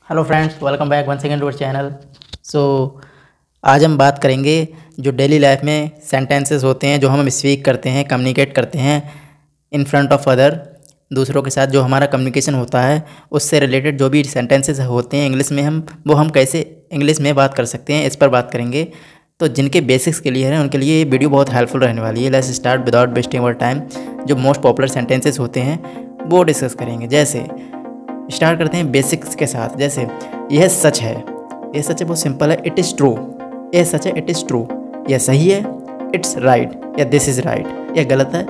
Hello friends, welcome back one second to our channel. So आज हम बात करेंगे जो डेली लाइफ में सेंटेंसेस होते हैं, जो हम स्पीक करते हैं, कम्युनिकेट करते हैं इन फ्रंट ऑफ अदर, दूसरों के साथ जो हमारा कम्युनिकेशन होता है उससे रिलेटेड जो भी सेंटेंसेस होते हैं इंग्लिश में, हम कैसे इंग्लिश में बात कर सकते हैं, इस पर बात करेंगे। तो जिनके बेसिक्स क्लियर हैं उनके लिए ये वीडियो बहुत हेल्पफुल रहने वाली है। Let's start without wasting our time. जो मोस्ट पॉपुलर सेंटेंसेस होते हैं वो डिस्कस करेंगे। जैसे स्टार्ट करते हैं बेसिक्स के साथ। जैसे यह सच है, यह सच है बहुत सिंपल है, इट इज़ ट्रू। यह सच है, इट इज़ ट्रू। यह सही है, इट्स राइट, या दिस इज़ राइट। यह गलत है,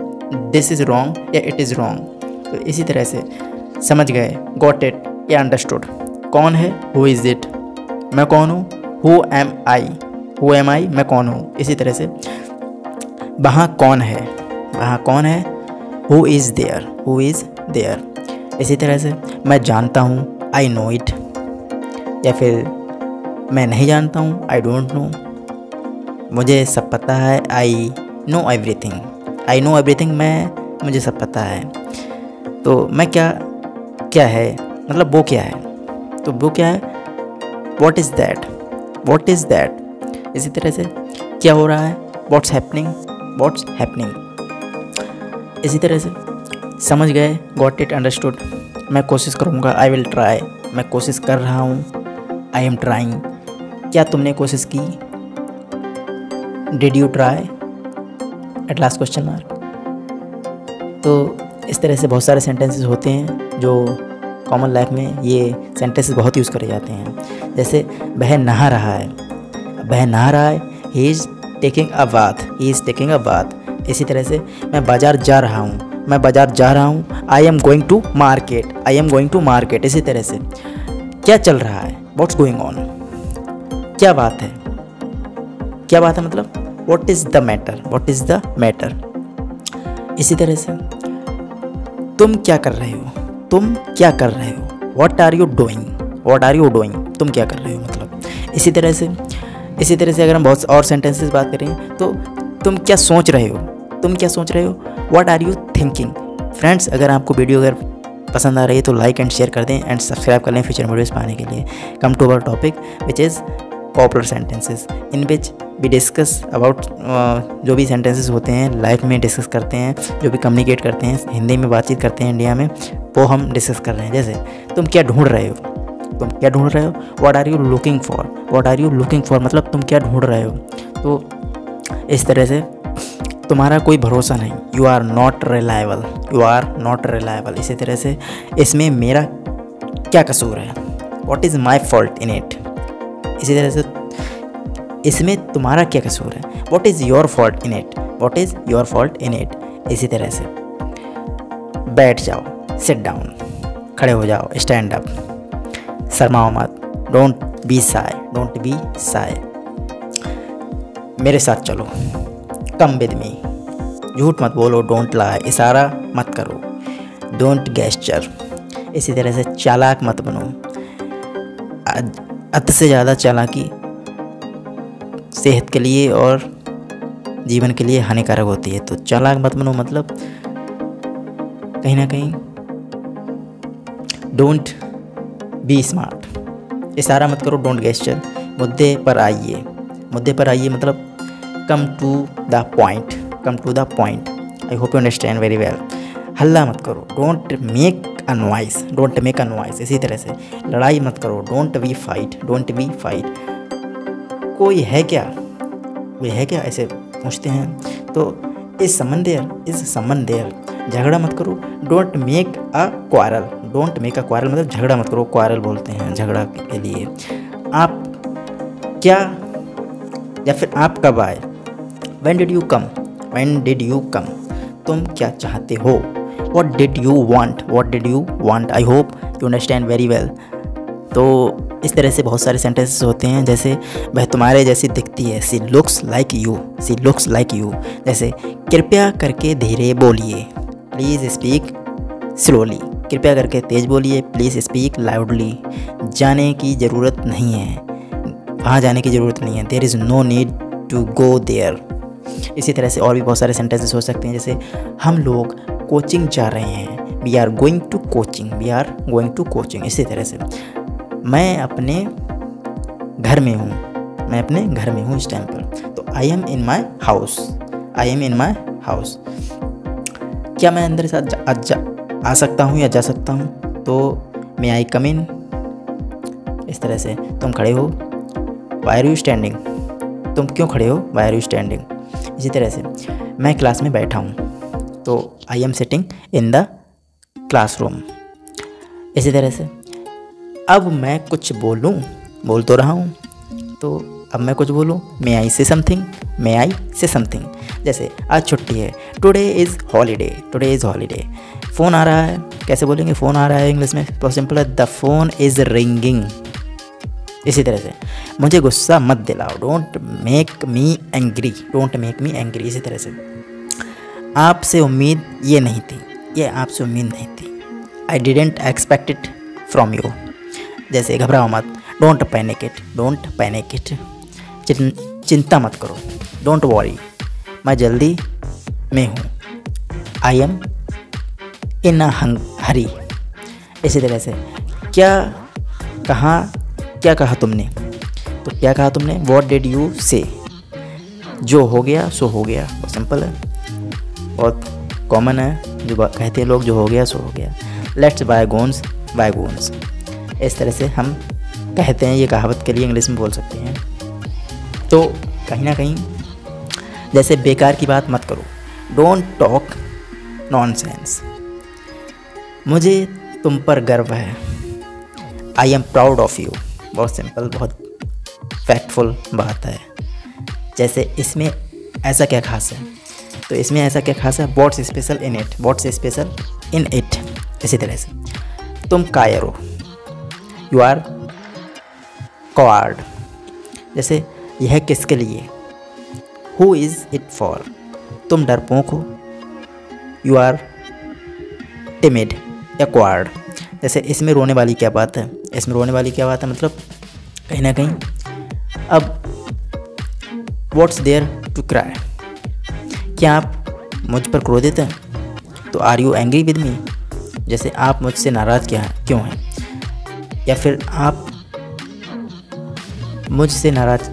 दिस इज़ रॉन्ग, या इट इज़ रॉन्ग। तो इसी तरह से समझ गए, गॉट इट, या अंडरस्टूड। कौन है, हु इज़ इट, मैं कौन हूँ, who am I, who am I, मैं कौन हूँ। इसी तरह से वहाँ कौन है, वहाँ कौन है, who is there, who is there. इसी तरह से मैं जानता हूँ, आई नो इट, या फिर मैं नहीं जानता हूँ, आई डोंट नो। मुझे सब पता है, I know everything, I know everything, मुझे सब पता है। तो मैं क्या है, मतलब वो क्या है, तो वो क्या है, what is that, what is that. इसी तरह से क्या हो रहा है, व्हाट्स हैपनिंग, व्हाट्स हैपनिंग। इसी तरह से समझ गए, गॉट इट, अंडरस्टूड। मैं कोशिश करूँगा, आई विल ट्राई, मैं कोशिश कर रहा हूँ, आई एम ट्राइंग। क्या तुमने कोशिश की, did you try, at last question mark. तो इस तरह से बहुत सारे सेंटेंसेस होते हैं जो कॉमन लाइफ में ये सेंटेंसेस बहुत यूज़ करे जाते हैं। जैसे वह नहा रहा है, वह नहा रहा है, he is taking a bath, he is taking a bath. इसी तरह से मैं बाज़ार जा रहा हूँ, मैं बाज़ार जा रहा हूँ, I am going to market, I am going to market. इसी तरह से क्या चल रहा है, व्हाट्स गोइंग ऑन, क्या बात है, क्या बात है मतलब what is the matter, what is the matter. इसी तरह से तुम क्या कर रहे हो, तुम क्या कर रहे हो, what are you doing, what are you doing, तुम क्या कर रहे हो मतलब। इसी तरह से अगर हम बहुत और सेंटेंसेस बात करें तो तुम क्या सोच रहे हो, तुम क्या सोच रहे हो, what are you thinking. Friends, अगर आपको वीडियो अगर पसंद आ रही है तो लाइक एंड शेयर कर दें एंड सब्सक्राइब कर लें फ्यूचर वीडियोस पाने के लिए। Come to our topic which is popular sentences, in which we discuss about जो भी सेंटेंसेस होते हैं लाइफ में डिस्कस करते हैं, जो भी कम्युनिकेट करते हैं, हिंदी में बातचीत करते हैं इंडिया में, वो हम डिस्कस कर रहे हैं। जैसे तुम क्या ढूंढ रहे हो, तुम क्या ढूंढ रहे हो, what are you looking for, what are you looking for मतलब तुम क्या ढूंढ रहे हो। तो इस तरह से तुम्हारा कोई भरोसा नहीं, you are not reliable, you are not reliable. इसी तरह से इसमें मेरा क्या कसूर है, what is my fault in it. इसी तरह से इसमें तुम्हारा क्या कसूर है, what is your fault in it, what is your fault in it. इसी तरह से बैठ जाओ, सिट डाउन, खड़े हो जाओ, स्टैंड अप, शर्माओ मत, don't be Sai, don't be Sai. मेरे साथ चलो, कम विद मी, झूठ मत बोलो, डोंट लाई, इशारा मत करो, डोंट गेस्चर। इसी तरह से चालाक मत बनो, अति से ज़्यादा चालाकी सेहत के लिए और जीवन के लिए हानिकारक होती है। तो चालाक मत बनो मतलब कहीं ना कहीं डोंट बी स्मार्ट, इशारा मत करो, डोंट गेस्चर। मुद्दे पर आइए, मुद्दे पर आइए मतलब come to the point, come to the point. I hope you understand very well. हल्ला मत करो, don't make a noise, don't make a noise. इसी तरह से लड़ाई मत करो, don't we fight, don't we fight. कोई है क्या, कोई है क्या, ऐसे पूछते हैं। तो इस समन देयर, झगड़ा मत करो, don't make a quarrel, don't make a quarrel मतलब झगड़ा मत करो, क्वारल बोलते हैं झगड़ा के लिए। आप क्या, या फिर आप कब आए, when did you come, when did you come, तुम क्या चाहते हो, what did you want, I hope you understand very well। तो इस तरह से बहुत सारे सेंटेंसेस होते हैं। जैसे वह तुम्हारे जैसी दिखती है, she looks like you, she looks like you। जैसे कृपया करके धीरे बोलिए, प्लीज़ स्पीक स्लोली, कृपया करके तेज़ बोलिए, प्लीज़ स्पीक लाउडली। जाने की ज़रूरत नहीं है, वहाँ जाने की ज़रूरत नहीं है, there is no need to go there. इसी तरह से और भी बहुत सारे सेंटेंसेस हो सकते हैं। जैसे हम लोग कोचिंग जा रहे हैं, we are going to coaching, we are going to coaching. इसी तरह से मैं अपने घर में हूँ, मैं अपने घर में हूँ इस टाइम पर। तो I M in my house, I am in my house. क्या मैं अंदर से आ सकता हूँ या जा सकता हूँ? तो मे आई कम इन, इस तरह से। तुम खड़े हो, वाई आर यू स्टैंडिंग, तुम क्यों खड़े हो, वाई आर यू स्टैंडिंग। इसी तरह से मैं क्लास में बैठा हूँ, तो I am sitting in the classroom. इसी तरह से अब मैं कुछ बोल तो रहा हूँ, तो अब मैं कुछ बोलूँ, मे आई से समथिंग, मे आई से समथिंग। जैसे आज छुट्टी है, today is holiday, today is holiday. Phone आ रहा है, कैसे बोलेंगे फ़ोन आ रहा है इंग्लिश में? बहुत सिंपल है, द फ़ोन इज़ रिंगिंग। इसी तरह से मुझे गुस्सा मत दिलाओ, don't make me angry, don't make me angry. इसी तरह से आपसे उम्मीद ये नहीं थी, ये आपसे उम्मीद नहीं थी। I didn't expect it from you. जैसे घबराओ मत, don't panic it, don't panic it. चिंता मत करो, डोंट वॉरी, मैं जल्दी में हूँ। आई एम इन अ हरी। इसी तरह से क्या कहा तुमने? तो क्या कहा तुमने? वॉट डिड यू से। जो हो गया सो हो गया, बहुत सिंपल है, बहुत कॉमन है, जो कहते हैं लोग, जो हो गया सो हो गया। लेट्स बायगोन्स बायगोन्स। इस तरह से हम कहते हैं, ये कहावत के लिए इंग्लिश में बोल सकते हैं। तो कहीं ना कहीं जैसे बेकार की बात मत करो, डोंट टॉक नॉनसेंस। मुझे तुम पर गर्व है, I am proud of you. बहुत सिंपल, बहुत फैक्टफुल बात है। जैसे इसमें ऐसा क्या खास है? तो इसमें ऐसा क्या खास है? What's special in it, what's special in it. इसी तरह से तुम कायर हो, यू आर कॉवर्ड। जैसे यह किसके लिए? Who is it for. तुम डरपोक हो, यू आर टिमिड या कॉवर्ड। जैसे इसमें रोने वाली क्या बात है? इसमें रोने वाली क्या बात है, मतलब कहीं ना कहीं अब व्हाट्स देयर टू क्राई। क्या आप मुझ पर क्रोधित हैं? तो are you angry with me. जैसे आप मुझसे नाराज़ क्यों हैं, या फिर आप मुझसे नाराज़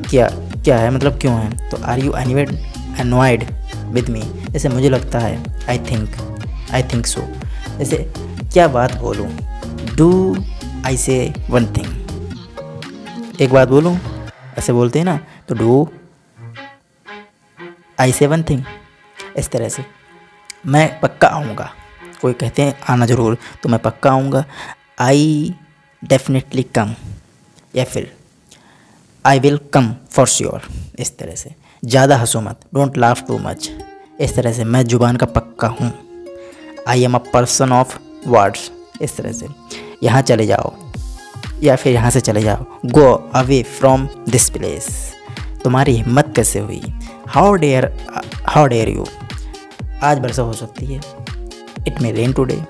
क्या है, मतलब क्यों हैं? तो are you annoyed with me. जैसे मुझे लगता है, आई थिंक सो। जैसे क्या बात बोलूँ, डू आई से वन थिंग। एक बात बोलूँ, ऐसे बोलते हैं ना, तो डू आई से वन थिंग। इस तरह से मैं पक्का आऊँगा, कोई कहते हैं आना ज़रूर, तो मैं पक्का आऊँगा, आई डेफिनेटली कम, या फिर I will come for sure. इस तरह से ज़्यादा हंसो मत, डोंट लाफ टू मच। इस तरह से मैं जुबान का पक्का हूँ, I am a person of words. इस तरह से यहाँ चले जाओ, या फिर यहाँ से चले जाओ, go away from this place. तुम्हारी हिम्मत कैसे हुई? How dare you. आज वर्षा हो सकती है, इट मे रेन टुडे।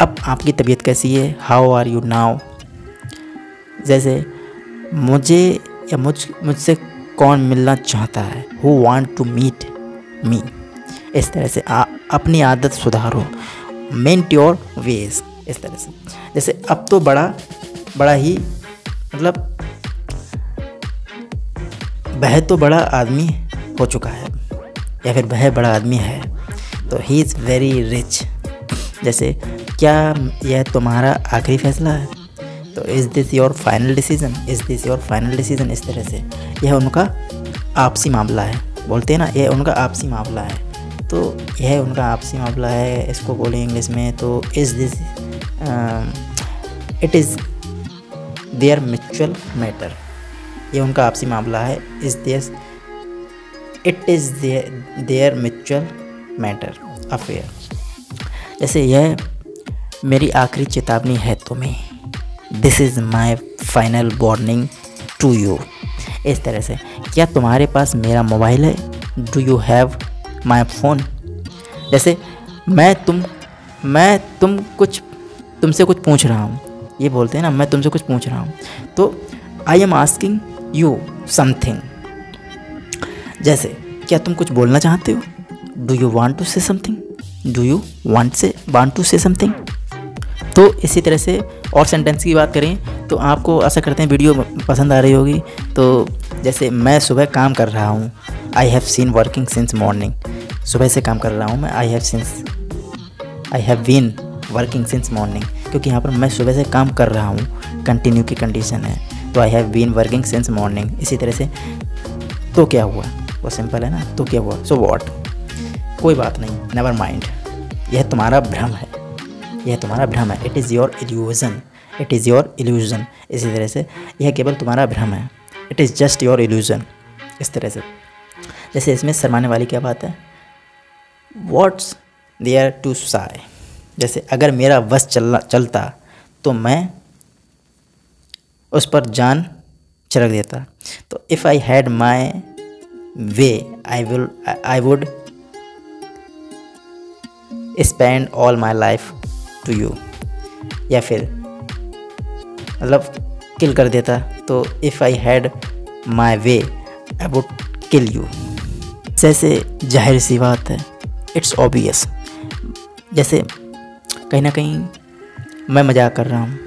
अब आपकी तबीयत कैसी है? How are you now. जैसे मुझे या मुझसे कौन मिलना चाहता है? Who want to meet me. इस तरह से अपनी आदत सुधारो, मेंट योर वेज। इस तरह से जैसे अब तो बड़ा ही मतलब वह तो बड़ा आदमी हो चुका है, या फिर वह बड़ा आदमी है, तो ही इज़ वेरी रिच। जैसे क्या यह तुम्हारा आखिरी फैसला है? तो is this your final decision, is this your final decision. इस तरह से यह उनका आपसी मामला है, बोलते हैं ना, यह उनका आपसी मामला है। तो यह उनका आपसी मामला है, इसको बोलें इंग्लिश में तो is this it is there mutual matter. ये उनका आपसी मामला है, is this it is there mutual matter affair. जैसे यह मेरी आखिरी चेतावनी है तुम्हें, this is my final warning to you. इस तरह से क्या तुम्हारे पास मेरा मोबाइल है? Do you have my phone. जैसे तुमसे कुछ पूछ रहा हूँ, ये बोलते हैं ना, मैं तुमसे कुछ पूछ रहा हूँ, तो I am asking you something. जैसे क्या तुम कुछ बोलना चाहते हो? Do you want to say something, do you want to say something. तो इसी तरह से और सेंटेंस की बात करें तो आपको आशा करते हैं वीडियो पसंद आ रही होगी। तो जैसे मैं सुबह काम कर रहा हूँ, I have seen working since morning, सुबह से काम कर रहा हूँ मैं, I have been working since morning, क्योंकि यहाँ पर मैं सुबह से काम कर रहा हूँ, कंटिन्यू की कंडीशन है, तो I have been working since morning. इसी तरह से तो क्या हुआ, वो सिंपल है ना, तो क्या हुआ, सो व्हाट, कोई बात नहीं, नेवर माइंड, यह तुम्हारा भ्रम है, यह तुम्हारा भ्रम है, it is your illusion, it is your illusion. इसी तरह से यह केवल तुम्हारा भ्रम है, it is just your illusion. इस तरह से जैसे इसमें शर्माने वाली क्या बात है, व्हाट्स देयर टू साई, जैसे अगर मेरा बस चलता तो मैं उस पर जान छिड़क देता। तो if I had my way I would spend all my life to you, या फिर मतलब किल कर देता, तो if I had my way I would kill you. जैसे जाहिर सी बात है, इट्स ऑब्वियस, जैसे कहीं ना कहीं मैं मजाक कर रहा हूँ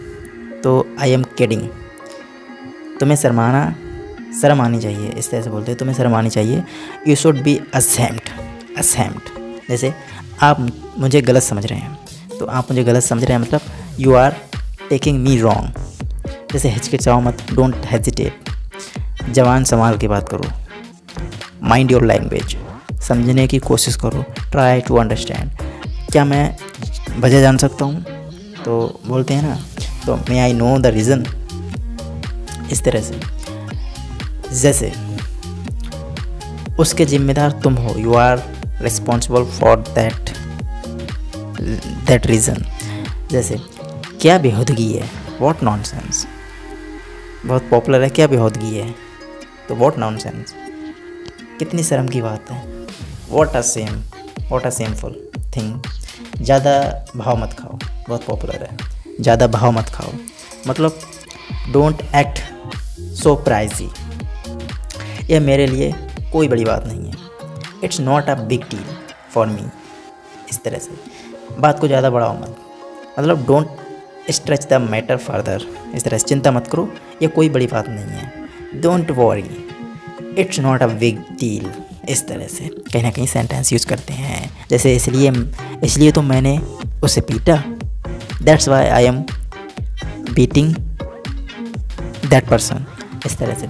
तो आई एम किडिंग, तुम्हें शर्म आनी चाहिए, इस तरह से बोलते हैं, तुम्हें शर्म आनी चाहिए, यू शुड बी असेम्ड। जैसे आप मुझे गलत समझ रहे हैं, तो आप मुझे गलत समझ रहे हैं मतलब you are taking me wrong. जैसे हिचकिचाओ मत, डोंट हेजिटेट, जवान संभाल के बात करो, माइंड योर लैंग्वेज, समझने की कोशिश करो, ट्राई टू अंडरस्टैंड। क्या मैं वजह जान सकता हूँ, तो बोलते हैं ना, तो may I know the reason. इस तरह से जैसे उसके जिम्मेदार तुम हो, you are responsible for that reason. जैसे क्या बेहूदगी है, व्हाट नॉनसेंस, बहुत पॉपुलर है, क्या बेहूदगी है, तो व्हाट नॉनसेंस, कितनी शर्म की बात है, व्हाट अ शेमफुल थिंग। ज़्यादा भाव मत खाओ, बहुत पॉपुलर है, ज़्यादा भाव मत खाओ, मतलब डोंट एक्ट सो प्राइजी, यह मेरे लिए कोई बड़ी बात नहीं है, it's not a big deal for मी। इस तरह से बात को ज़्यादा बढ़ाओ मत, मतलब don't stretch the matter further. इस तरह से चिंता मत करो, ये कोई बड़ी बात नहीं है, don't worry, it's not a big deal. इस तरह से कहीं ना कहीं सेंटेंस यूज़ करते हैं। जैसे इसलिए तो मैंने उसे पीटा, that's why I am beating that person. इस तरह से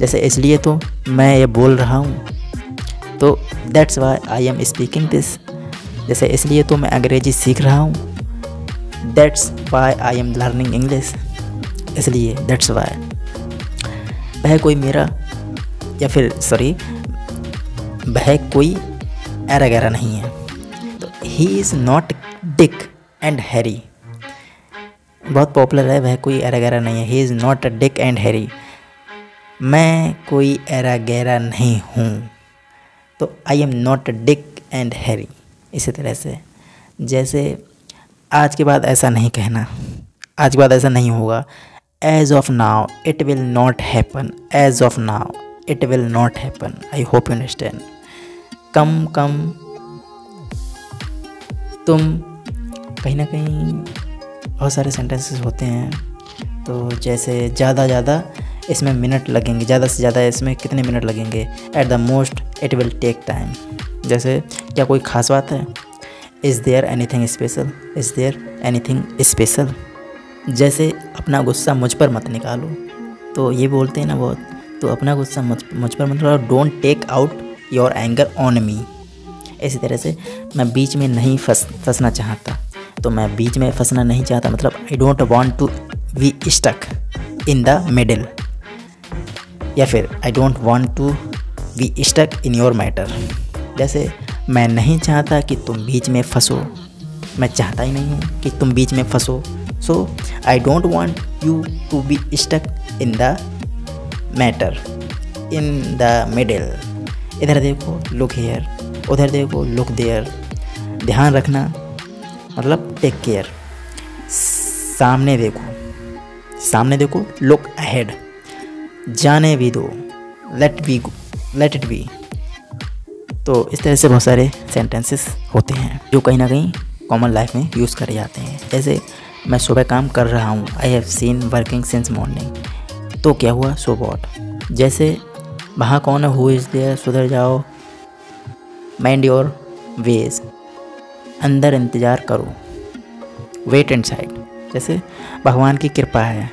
जैसे इसलिए तो मैं ये बोल रहा हूँ, तो that's why I am speaking this. जैसे इसलिए तो मैं अंग्रेजी सीख रहा हूँ, that's why I am learning English. इसलिए दैट्स वाई, वह कोई मेरा या फिर सॉरी वह कोई एरा गैरा नहीं है, तो he is not Dick and Harry, बहुत पॉपुलर है, वह कोई एरा गैरा नहीं है, he is not Dick and Harry, मैं कोई एरा गैरा नहीं हूँ, तो I am not Dick and Harry. इसी तरह से जैसे आज के बाद ऐसा नहीं कहना, आज के बाद ऐसा नहीं होगा, as of now it will not happen, as of now it will not happen, I hope you understand. कम तुम, कहीं ना कहीं बहुत सारे सेंटेंसेस होते हैं, तो जैसे ज़्यादा इसमें मिनट लगेंगे, ज़्यादा से ज़्यादा इसमें कितने मिनट लगेंगे, at the most it will take time. जैसे क्या कोई ख़ास बात है, is there anything special, is there anything special. जैसे अपना गुस्सा मुझ पर मत निकालो, तो ये बोलते हैं ना बहुत, तो अपना गुस्सा मुझ पर मत निकालो, don't take out your anger on me. इसी तरह से मैं बीच में नहीं फंसना चाहता, तो मैं बीच में फंसना नहीं चाहता, मतलब I don't want to be stuck in the middle, या फिर I don't want to be stuck in your matter. जैसे मैं नहीं चाहता कि तुम बीच में फंसो, मैं चाहता ही नहीं हूँ कि तुम बीच में फंसो, so I don't want you to be stuck in the matter, in the middle. इधर देखो, लुक हेयर, उधर देखो, लुक देयर। ध्यान रखना मतलब टेक केयर, सामने देखो, लुक अहेड, जाने भी दो, लेट इट बी। तो इस तरह से बहुत सारे सेंटेंसेस होते हैं जो कहीं ना कहीं कॉमन लाइफ में यूज़ करे जाते हैं। जैसे मैं सुबह काम कर रहा हूँ, I have seen working since morning. तो क्या हुआ, सो वॉट। जैसे वहाँ कौन है, हु इज़ देयर, सुधर जाओ, माइंड योर वेज, अंदर इंतज़ार करो, वेट इनसाइड। जैसे भगवान की कृपा है,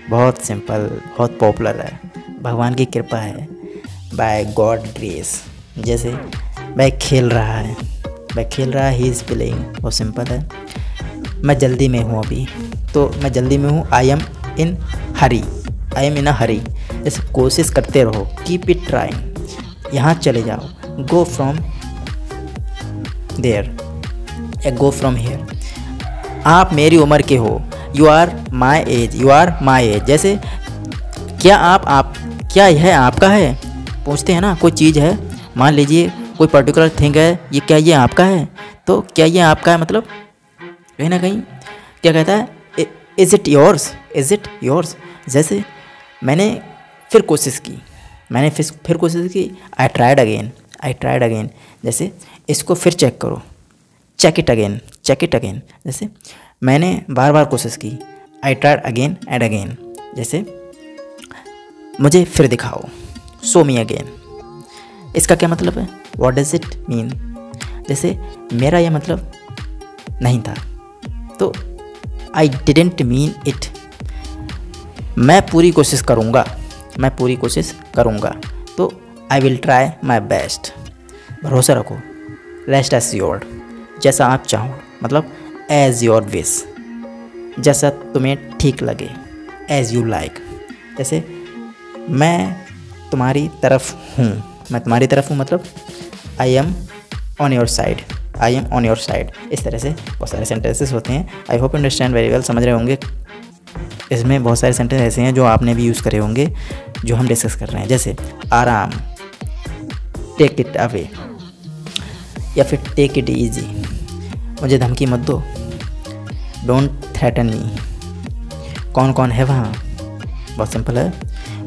बहुत सिंपल, बहुत पॉपुलर है, भगवान की कृपा है, बाय गॉड ग्रेस। जैसे वह खेल रहा है, ही इज़ प्लेइंग, बहुत सिंपल है। मैं जल्दी में हूँ अभी, तो मैं जल्दी में हूँ, I M in Hari, I am इन अ हरी। जैसे कोशिश करते रहो, कीप इट ट्राइंग, यहाँ चले जाओ, गो फ्रॉम देयर या गो फ्रॉम हेयर। आप मेरी उम्र के हो, you are my age, you are my age. जैसे क्या यह आपका है, पूछते हैं ना, कोई चीज़ है, मान लीजिए कोई पर्टिकुलर थिंग है, ये क्या ये आपका है, तो क्या ये आपका है, मतलब कहीं ना कहीं क्या कहता है, is it yours, is it yours. जैसे मैंने फिर कोशिश की, आई ट्राइड अगेन, जैसे इसको फिर चेक करो, चेक इट अगेन। जैसे मैंने बार बार कोशिश की, I tried again and again. जैसे मुझे फिर दिखाओ, शो मी अगेन। इसका क्या मतलब है, व्हाट डज इट मीन। जैसे मेरा यह मतलब नहीं था, तो आई डिडेंट मीन इट। मैं पूरी कोशिश करूँगा, तो I will try my best. भरोसा रखो, रेस्ट एश्योर्ड, जैसा आप चाहो, मतलब एज योर विश, जैसा तुम्हें ठीक लगे, एज यू लाइक। जैसे मैं तुम्हारी तरफ हूँ, मतलब I am on your side, इस तरह से बहुत सारे सेंटेंसेस होते हैं। आई होप अंडरस्टैंड वेरी वेल, समझ रहे होंगे। इसमें बहुत सारे सेंटेंस ऐसे हैं जो आपने भी यूज़ करे होंगे, जो हम डिस्कस कर रहे हैं। जैसे आराम, टेक इट अवे, या फिर टेक इट ईजी, मुझे धमकी मत दो, डोंट थ्रेटन मी। कौन कौन है वहाँ, बहुत सिंपल है,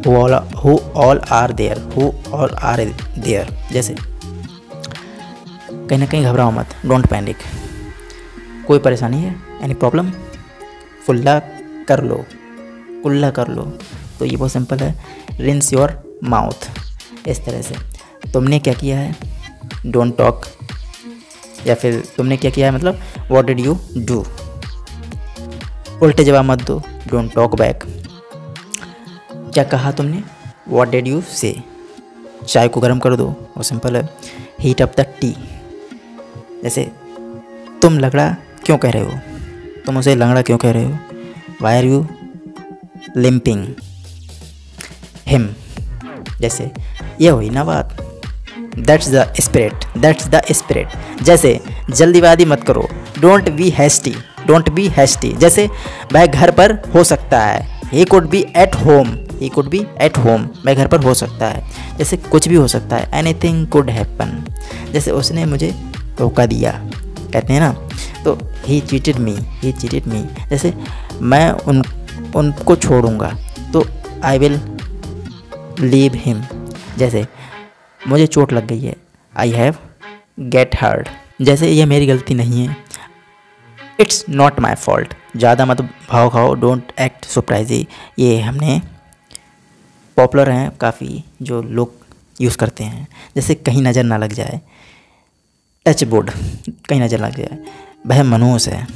हु ऑल आर देयर। जैसे कहीं ना कहीं घबराओ मत, डोंट पैनिक। कोई परेशानी है, एनी प्रॉब्लम, कुल्ला कर लो। तो ये बहुत सिंपल है, रिंस योर माउथ, इस तरह से। तुमने क्या किया है, डोंट टॉक, या फिर तुमने क्या किया है, मतलब व्हाट डिड यू डू। उल्टे जवाब मत दो, डोंट टॉक बैक। क्या कहा तुमने, व्हाट डिड यू से। चाय को गर्म कर दो, वो सिंपल है, हीट अप द टी। जैसे तुम लंगड़ा क्यों कह रहे हो, तुम उसे लंगड़ा क्यों कह रहे हो, why are you limping him. जैसे ये हुई ना बात, दैट्स द स्पिरिट। जैसे जल्दीबाजी मत करो, डोंट बी हैस्टी। जैसे वह घर पर हो सकता है, he could be at home, वह घर पर हो सकता है। जैसे कुछ भी हो सकता है, एनीथिंग कुड हैपन। जैसे उसने मुझे धोखा दिया, कहते हैं ना, तो ही चीटेड मी। जैसे मैं उनको छोड़ूंगा, तो आई विल लीव हिम। जैसे मुझे चोट लग गई है, आई हैव गेट हर्ट। जैसे यह मेरी गलती नहीं है, इट्स नॉट माई फॉल्ट। ज़्यादा मत भाव खाओ, डोंट एक्ट सरप्राइजी। ये हमने पॉपुलर हैं काफ़ी, जो लोग यूज़ करते हैं। जैसे कहीं नज़र ना लग जाए, टच वुड, कहीं नज़र लग जाए। वह मनहूस है,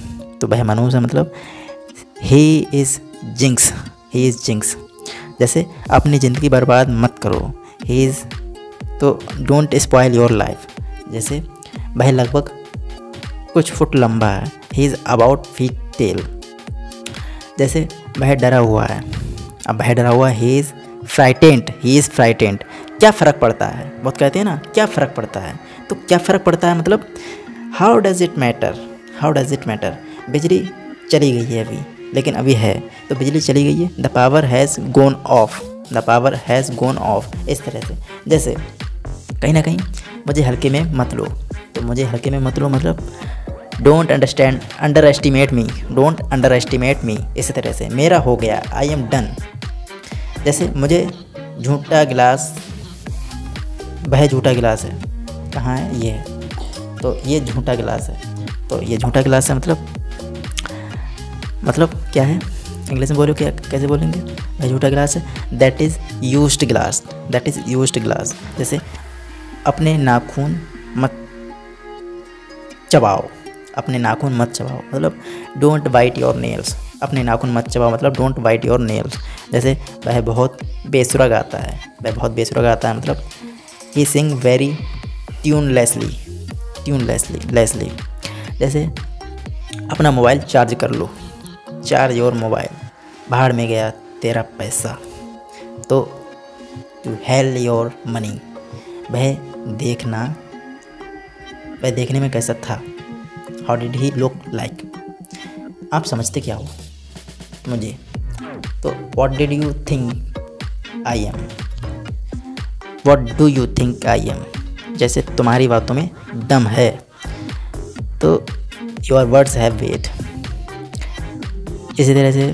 तो वह मनहूस है मतलब ही इज़ जिंक्स। जैसे अपनी ज़िंदगी बर्बाद मत करो, ही इज़, तो डोंट स्पॉइल योर लाइफ। जैसे वह लगभग कुछ फुट लंबा है, he is about feet tall. जैसे वह डरा हुआ है, अब वह डरा हुआ, ही इज़ फ्राइटेंड। क्या फ़र्क पड़ता है, बहुत कहते हैं ना, क्या फ़र्क पड़ता है, तो क्या फ़र्क पड़ता है मतलब हाउ डज़ इट मैटर। बिजली चली गई है अभी, लेकिन अभी है, तो बिजली चली गई है, the power has gone off, इस तरह से। जैसे कहीं ना कहीं मुझे हल्के में मत लो, तो मुझे हल्के में मत लो मतलब डोंट अंडर एस्टिमेट मी, इस तरह से। मेरा हो गया, आई एम डन। जैसे मुझे झूठा गिलास, वह झूठा गिलास है, कहाँ है, ये है, तो ये झूठा गिलास है, तो ये झूठा गिलास है मतलब मतलब क्या है, इंग्लिश में बोलो क्या, कैसे बोलेंगे भाई? झूठा गिलास है, that is used glass, that is used glass. जैसे अपने नाखून मत चबाओ, अपने नाखून मत चबाओ, मतलब डोंट बाइट योर नेल्स। अपने नाखून मत चबाओ मतलब डोंट बाइट योर नेल्स। जैसे वह बहुत बेसुरा गाता है, वह बहुत बेसुरा गाता है मतलब ही सिंग वेरी ट्यूनलेसली, ट्यूनलेसली। जैसे अपना मोबाइल चार्ज कर लो, चार्ज योर मोबाइल, भाड़ में गया तेरा पैसा, तो टू हेल योर मनी। वह देखने में कैसा था, how did he look like. आप समझते क्या हो मुझे? तो what did you think I am, what do you think I am. जैसे तुम्हारी बातों में दम है, तो योर वर्ड्स हैव वेट। इसी तरह से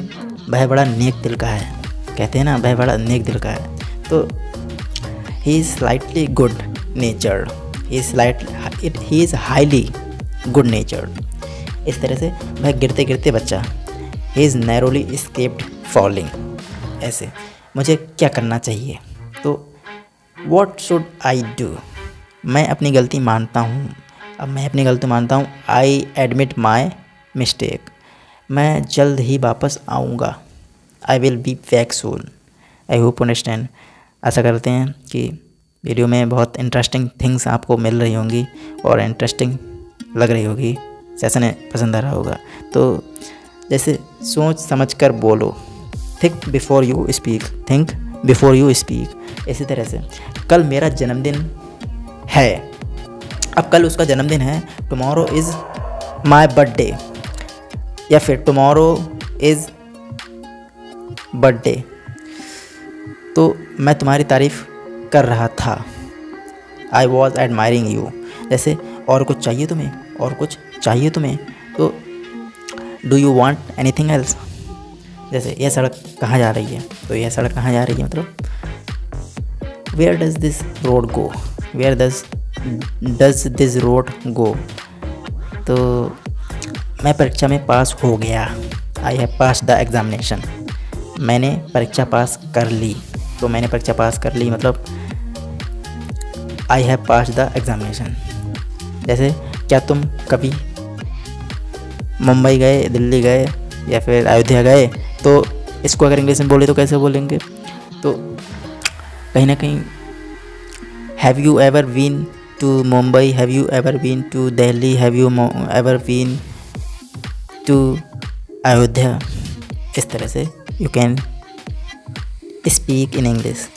वह बड़ा नेक दिल का है, कहते हैं ना वह बड़ा नेक दिल का है, तो he is slightly good नेचर्ड, he is highly good नेचर्ड। इस तरह से वह गिरते गिरते बच्चा, he is narrowly escaped falling. ऐसे मुझे क्या करना चाहिए, तो व्हाट शुड आई डू। मैं अपनी गलती मानता हूँ, अब मैं अपनी गलती मानता हूँ। आई एडमिट माई मिस्टेक, मैं जल्द ही वापस आऊँगा। I will be back soon. I hope understand. आशा करते हैं कि वीडियो में बहुत इंटरेस्टिंग थिंग्स आपको मिल रही होंगी और इंटरेस्टिंग लग रही होगी, सेशन पसंद आ रहा होगा। तो जैसे सोच समझ कर बोलो, think before you speak, think before you speak. इसी तरह से कल मेरा जन्मदिन है, अब कल उसका जन्मदिन है, टुमारो इज़ माई बर्थडे, या फिर टुमारो इज़ बर्थडे, तो मैं तुम्हारी तारीफ़ कर रहा था। I was admiring you. जैसे और कुछ चाहिए तुम्हें, और कुछ चाहिए तुम्हें, तो do you want any thing else. जैसे यह सड़क कहाँ जा रही है, तो यह सड़क कहाँ जा रही है मतलब where does this road go, where does this road go. तो मैं परीक्षा में पास हो गया, I have pass the examination. मैंने परीक्षा पास कर ली, तो मैंने परीक्षा पास कर ली मतलब आई हैव पास द एग्ज़ामिनेशन। जैसे क्या तुम कभी मुंबई गए, दिल्ली गए या फिर अयोध्या गए, तो इसको अगर इंग्लिश में बोले तो कैसे बोलेंगे? तो कहीं ना कहीं have you ever been to Mumbai, have you ever been to Delhi, have you ever been to Ayodhya. इस तरह से you can speak in English.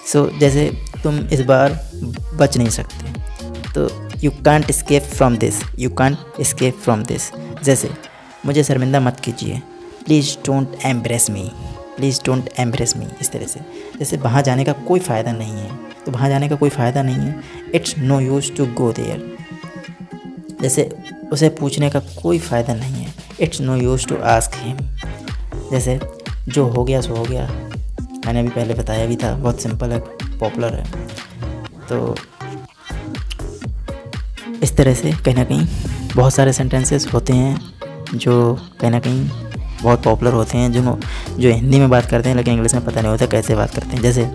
So जैसे तुम इस बार बच नहीं सकते, तो you can't escape from this, you can't escape from this. जैसे मुझे शर्मिंदा मत कीजिए, please don't embarrass me, please don't embarrass me. इस तरह से जैसे वहाँ जाने का कोई फ़ायदा नहीं है, तो वहाँ जाने का कोई फ़ायदा नहीं है, it's no use to go there. जैसे उसे पूछने का कोई फ़ायदा नहीं है, it's no use to ask him. जैसे जो हो गया सो हो गया, मैंने अभी पहले बताया भी था, बहुत सिंपल है, पॉपुलर है। तो इस तरह से कहीं ना कहीं बहुत सारे सेंटेंसेस होते हैं जो कहीं ना कहीं बहुत पॉपुलर होते हैं, जो हिंदी में बात करते हैं लेकिन इंग्लिश में पता नहीं होता कैसे बात करते हैं। जैसे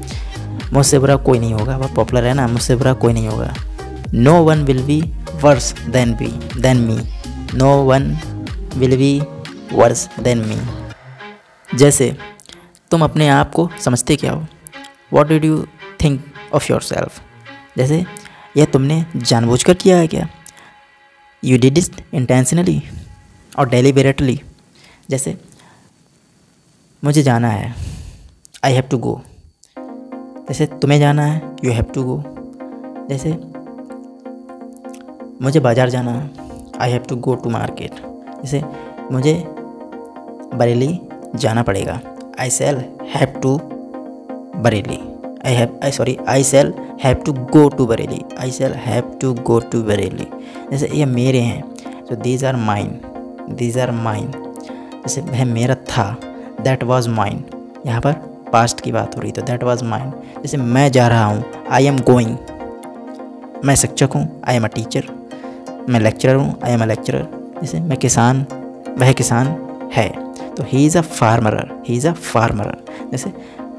मुझसे बुरा कोई नहीं होगा, बहुत पॉपुलर है ना, मुझसे बुरा कोई नहीं होगा। No one will be worse than me, no one will be worse than me. जैसे तुम अपने आप को समझते क्या हो, what did you think of your self. जैसे यह तुमने जानबूझकर किया है क्या, यू डिड इट इंटेंशनली और डेलिबरेटली। जैसे मुझे जाना है, आई हैव टू गो। जैसे तुम्हें जाना है, यू हैव टू गो। जैसे मुझे बाज़ार जाना है, I have to go to market. जैसे मुझे बरेली जाना पड़ेगा, I shall have to Bareilly, I shall have to go to Bareilly, I shall have to go to Bareilly. जैसे ये मेरे हैं, तो these are mine, these are mine. जैसे वह मेरा था, दैट वाज माइन, यहाँ पर पास्ट की बात हो रही, तो दैट वाज माइन। जैसे मैं जा रहा हूँ, आई एम गोइंग। मैं शिक्षक हूँ, आई एम अ टीचर। मैं लेक्चरर हूँ, आई एम अ लेक्चरर। जैसे मैं किसान, वह किसान है। तो he is a farmer, he is a farmer. जैसे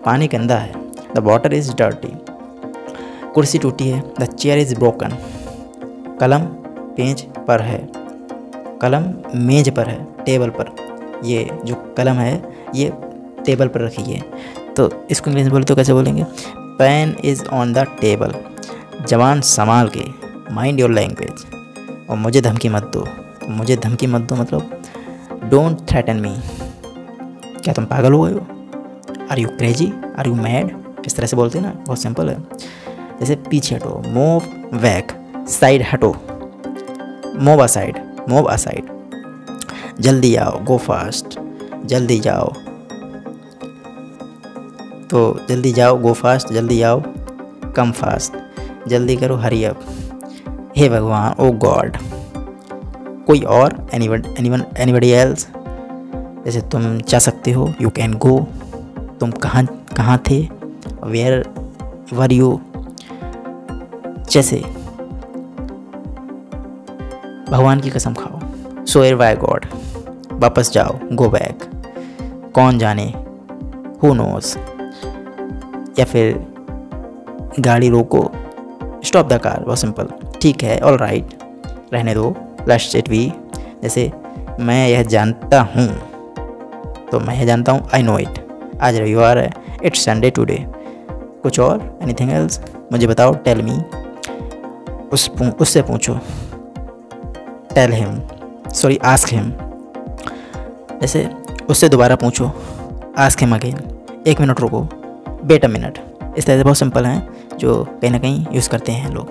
पानी गंदा है, द वाटर इज़ डर्टी। कुर्सी टूटी है, द चेयर इज़ ब्रोकन। कलम पेज पर है, कलम मेज पर है, टेबल पर। ये जो कलम है ये टेबल पर रखी है। तो इसको इंग्लिश में बोले तो कैसे बोलेंगे? Pen is on the table. जवान संभाल के, माइंड योर लैंग्वेज। और मुझे धमकी मत दो, तो मुझे धमकी मत दो मतलब डोंट थ्रेटन मी। क्या तुम पागल हो गए हो? Are you crazy, are you mad, इस तरह से बोलते हैं ना, बहुत सिंपल है। जैसे पीछे हटो, मूव बैक, साइड हटो, मूव असाइड, मूव असाइड। जल्दी आओ, गो फास्ट, जल्दी जाओ। तो जल्दी जाओ, गो फास्ट, जल्दी आओ, कम फास्ट, जल्दी करो, हरी अप। हे भगवान, ओ गॉड। कोई और, एनीबडी एल्स। जैसे तुम जा सकते हो, यू कैन गो। तुम कहाँ थे, वेयर वर यू। जैसे भगवान की कसम खाओ, स्वेयर बाय गॉड। वापस जाओ, गो बैक। कौन जाने, हु नोस। या फिर गाड़ी रोको, स्टॉप द कार, बहुत सिंपल। ठीक है, ऑल राइट, रहने दो, लेट्स इट बी। जैसे मैं यह जानता हूँ, तो मैं यह जानता हूँ, आई नो इट। आज रविवार है, इट्स संडे टुडे। कुछ और, एनीथिंग एल्स, मुझे बताओ, टेल मी। उससे पूछो, tell him, sorry ask him. जैसे उससे दोबारा पूछो, आस्क हिम अगेन। 1 मिनट रुको, वेट अ मिनट। इस तरह से बहुत सिंपल हैं जो कहीं ना कहीं यूज़ करते हैं लोग।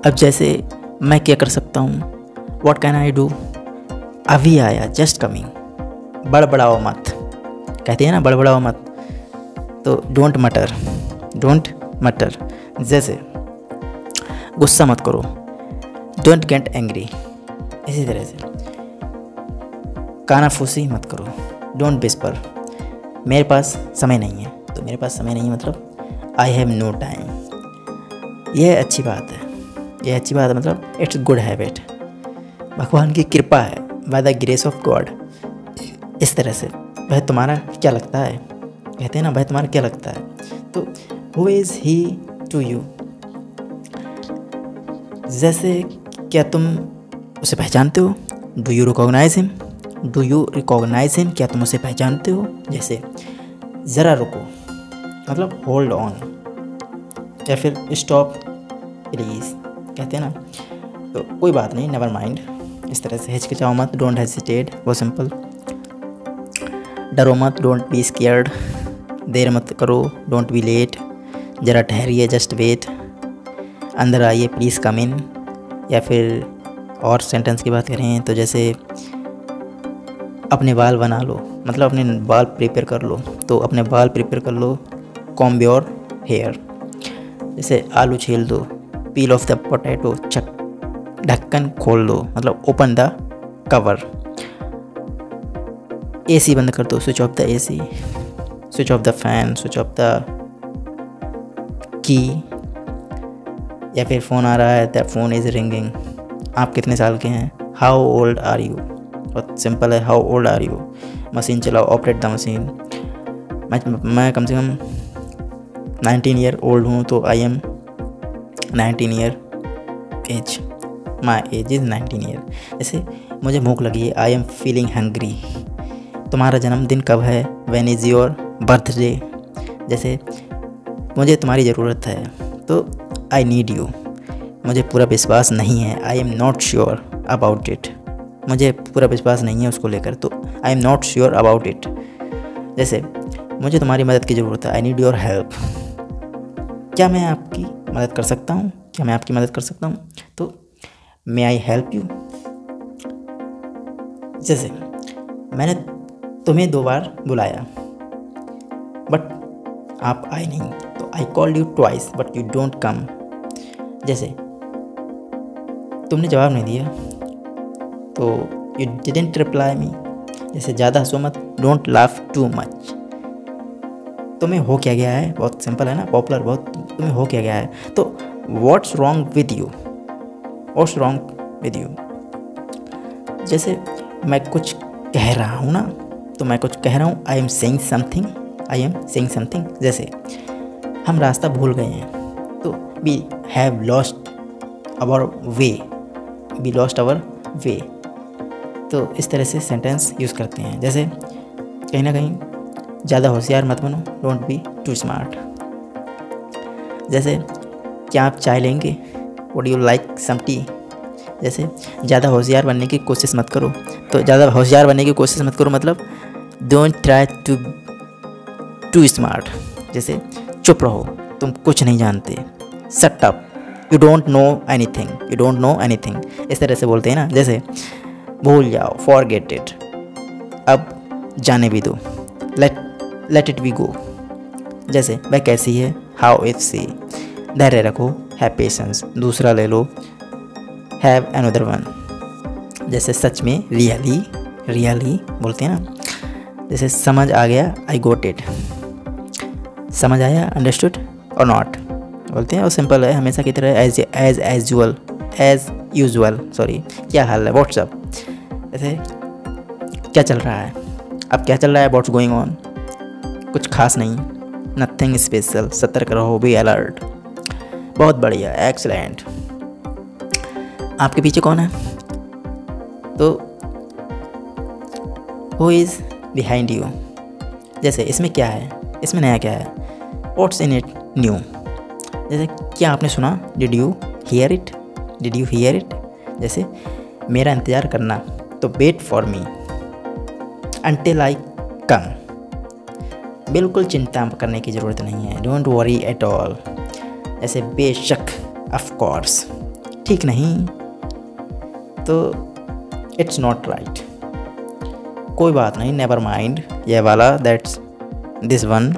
अब जैसे मैं क्या कर सकता हूँ, व्हाट कैन आई डू, अभी आया, जस्ट कमिंग। बड़बड़ाओ मत, कहते हैं ना बड़बड़ाओ मत, तो डोंट मटर, डोंट मटर। जैसे गुस्सा मत करो, डोंट गेट एंग्री। इसी तरह से कानाफूसी मत करो, डोंट विस्पर। मेरे पास समय नहीं है, तो मेरे पास समय नहीं है मतलब आई हैव नो टाइम। यह अच्छी बात है, यह अच्छी बात है मतलब इट्स गुड हैबिट। भगवान की कृपा है, by the grace of God. इस तरह से वह तुम्हारा क्या लगता है, कहते हैं ना वह तुम्हारा क्या लगता है, तो who is he to you. जैसे क्या तुम उसे पहचानते हो, do you recognise him, do you recognise him, क्या तुम उसे पहचानते हो। जैसे ज़रा रुको मतलब होल्ड ऑन, या फिर स्टॉप प्लीज़, कहते हैं ना, तो कोई बात नहीं, नेवर माइंड। इस तरह से हिचकिचाओ मत, डोंट हेजिटेट, बहुत सिंपल। डरो मत, डोंट बी स्केयर्ड। देर मत करो, डोंट बी लेट। ज़रा ठहरिए, जस्ट वेट। अंदर आइए, प्लीज़ कम इन। या फिर और सेंटेंस की बात करें तो जैसे अपने बाल बना लो, मतलब अपने बाल प्रिपेयर कर लो, तो अपने बाल प्रिपेयर कर लो, कॉम्ब योर हेयर। जैसे आलू छील दो, पील ऑफ द पोटैटो, ढक्कन खोल दो, मतलब ओपन द कवर। एसी बंद कर दो, switch off the AC, switch off the fan, switch off the key. या फिर फ़ोन आ रहा है, द फोन इज़ रिंगिंग। आप कितने साल के हैं, हाउ ओल्ड आर यू, बहुत सिंपल है, how old are you. Machine चलाओ, ऑपरेट द मशीन। मैं कम से कम 19 ईयर ओल्ड हूँ, तो I am 19 year age, my age is 19 year. जैसे मुझे भूख लगी है, आई एम फीलिंग हंग्री। तुम्हारा जन्मदिन कब है, व्हेन इज़ योर बर्थडे। जैसे मुझे तुम्हारी ज़रूरत है, तो आई नीड यू। मुझे पूरा विश्वास नहीं है, आई am not sure about it. मुझे पूरा विश्वास नहीं है उसको लेकर, तो I am not sure about it. जैसे मुझे तुम्हारी मदद की ज़रूरत है, आई नीड योर हेल्प। क्या मैं आपकी मदद कर सकता हूँ, क्या मैं आपकी मदद कर सकता हूँ, तो मे आई हेल्प यू। जैसे मैंने तुम्हें 2 बार बुलाया बट आप आए नहीं, तो I called you twice but you don't come. जैसे तुमने जवाब नहीं दिया, तो यू डिडंट रिप्लाई मी। जैसे ज़्यादा हंसो मत, डोंट लाफ टू मच। तुम्हें हो क्या गया है, बहुत सिंपल है ना, पॉपुलर बहुत। तुम्हें हो क्या गया है, तो what's wrong with you, what's wrong with you. जैसे मैं कुछ कह रहा हूँ ना, तो मैं कुछ कह रहा हूँ, I am saying something, I am saying something. जैसे हम रास्ता भूल गए हैं, तो we have lost our way, we lost our way. तो इस तरह से सेंटेंस यूज़ करते हैं। जैसे कहीं ना कहीं ज़्यादा होशियार मत बनो, डोंट बी टू स्मार्ट। जैसे क्या आप चाय लेंगे, would you like some tea. जैसे ज़्यादा होशियार बनने की कोशिश मत करो, तो ज़्यादा होशियार बनने की कोशिश मत करो मतलब डोंट ट्राई टू स्मार्ट। जैसे चुप रहो, तुम कुछ नहीं जानते, shut up, you don't know anything, you don't know anything, इस तरह से बोलते हैं ना। जैसे भूल जाओ, फॉरगेट इट, अब जाने भी दो, लेट इट बी गो। जैसे वह कैसी है, हाउ इज सी। धैर्य रखो, हैव पेशेंस, दूसरा ले लो, हैव अनदर वन। जैसे सच में, रियली, रियली बोलते हैं ना। जैसे समझ आ गया, आई गोट इट। समझ आया, अंडरस्टूड और नॉट बोलते हैं, और सिंपल है हमेशा की तरह, एज यूजुअल सॉरी, क्या हाल है, व्हाट्सअप। जैसे क्या चल रहा है, अब क्या चल रहा है, व्हाट्स गोइंग ऑन, कुछ खास नहीं, नथिंग स्पेशल, सतर्क रहो, बी अलर्ट। बहुत बढ़िया, एक्सलेंट। आपके पीछे कौन है, तो हु इज़ बिहाइंड यू। जैसे इसमें क्या है, इसमें नया क्या है, व्हाट्स इन इट न्यू। जैसे क्या आपने सुना, did you hear it, did you hear it. जैसे मेरा इंतज़ार करना, तो wait for me until I come. बिल्कुल चिंता करने की ज़रूरत नहीं है, डोंट वरी एट ऑल। ऐसे बेशक, ऑफ कोर्स, ठीक नहीं, तो इट्स नॉट राइट, कोई बात नहीं, नेवर माइंड, यह वाला, दैट्स दिस वन,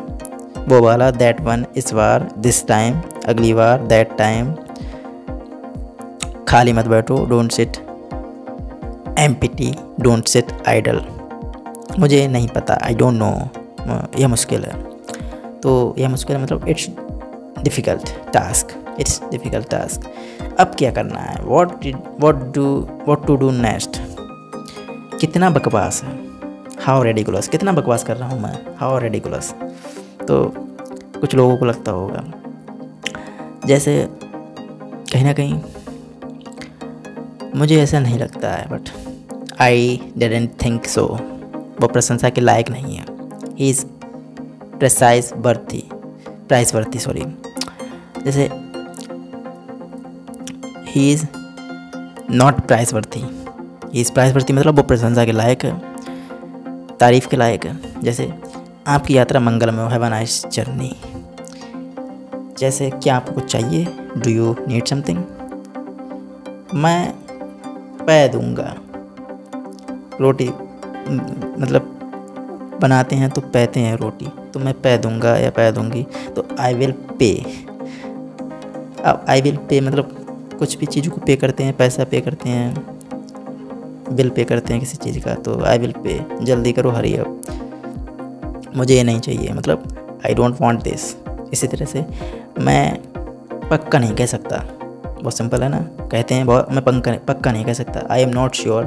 वो वाला, दैट वन, इस बार, दिस टाइम, अगली बार, दैट टाइम। खाली मत बैठो, don't sit empty, don't sit idle. मुझे नहीं पता, आई डोंट नो, यह मुश्किल है, तो यह मुश्किल है मतलब it's difficult task, it's difficult task. अब क्या करना है, व्हाट टू डू नेक्स्ट। कितना बकवास है, हाउ रेडिकुलस, कितना बकवास कर रहा हूँ मैं, हाउ रेडिकुलस। तो कुछ लोगों को लगता होगा, जैसे कहीं ना कहीं मुझे ऐसा नहीं लगता है, but I didn't think so, वो प्रशंसा के लायक नहीं है। He is price worthy sorry. जैसे he is not price worthy, he is price worthy मतलब वो प्रशंसा के लायक है, तारीफ़ के लायक है। जैसे आपकी यात्रा मंगलमय हो, हैव अ नाइस जर्नी। जैसे क्या आपको कुछ चाहिए, डू यू नीड समथिंग। मैं पै दूँगा, रोटी मतलब बनाते हैं तो पैते हैं रोटी, तो मैं पै दूँगा या पै दूँगी, तो आई विल पे। अब आई विल पे मतलब कुछ भी चीज़ को पे करते हैं, पैसा पे करते हैं, बिल पे करते हैं किसी चीज़ का, तो आई विल पे, जल्दी करो, हरी अप, मुझे ये नहीं चाहिए, मतलब आई डोंट वांट दिस। इसी तरह से मैं पक्का नहीं कह सकता, बहुत सिंपल है ना, कहते हैं बहुत, मैं पक्का नहीं कह सकता, आई am not sure,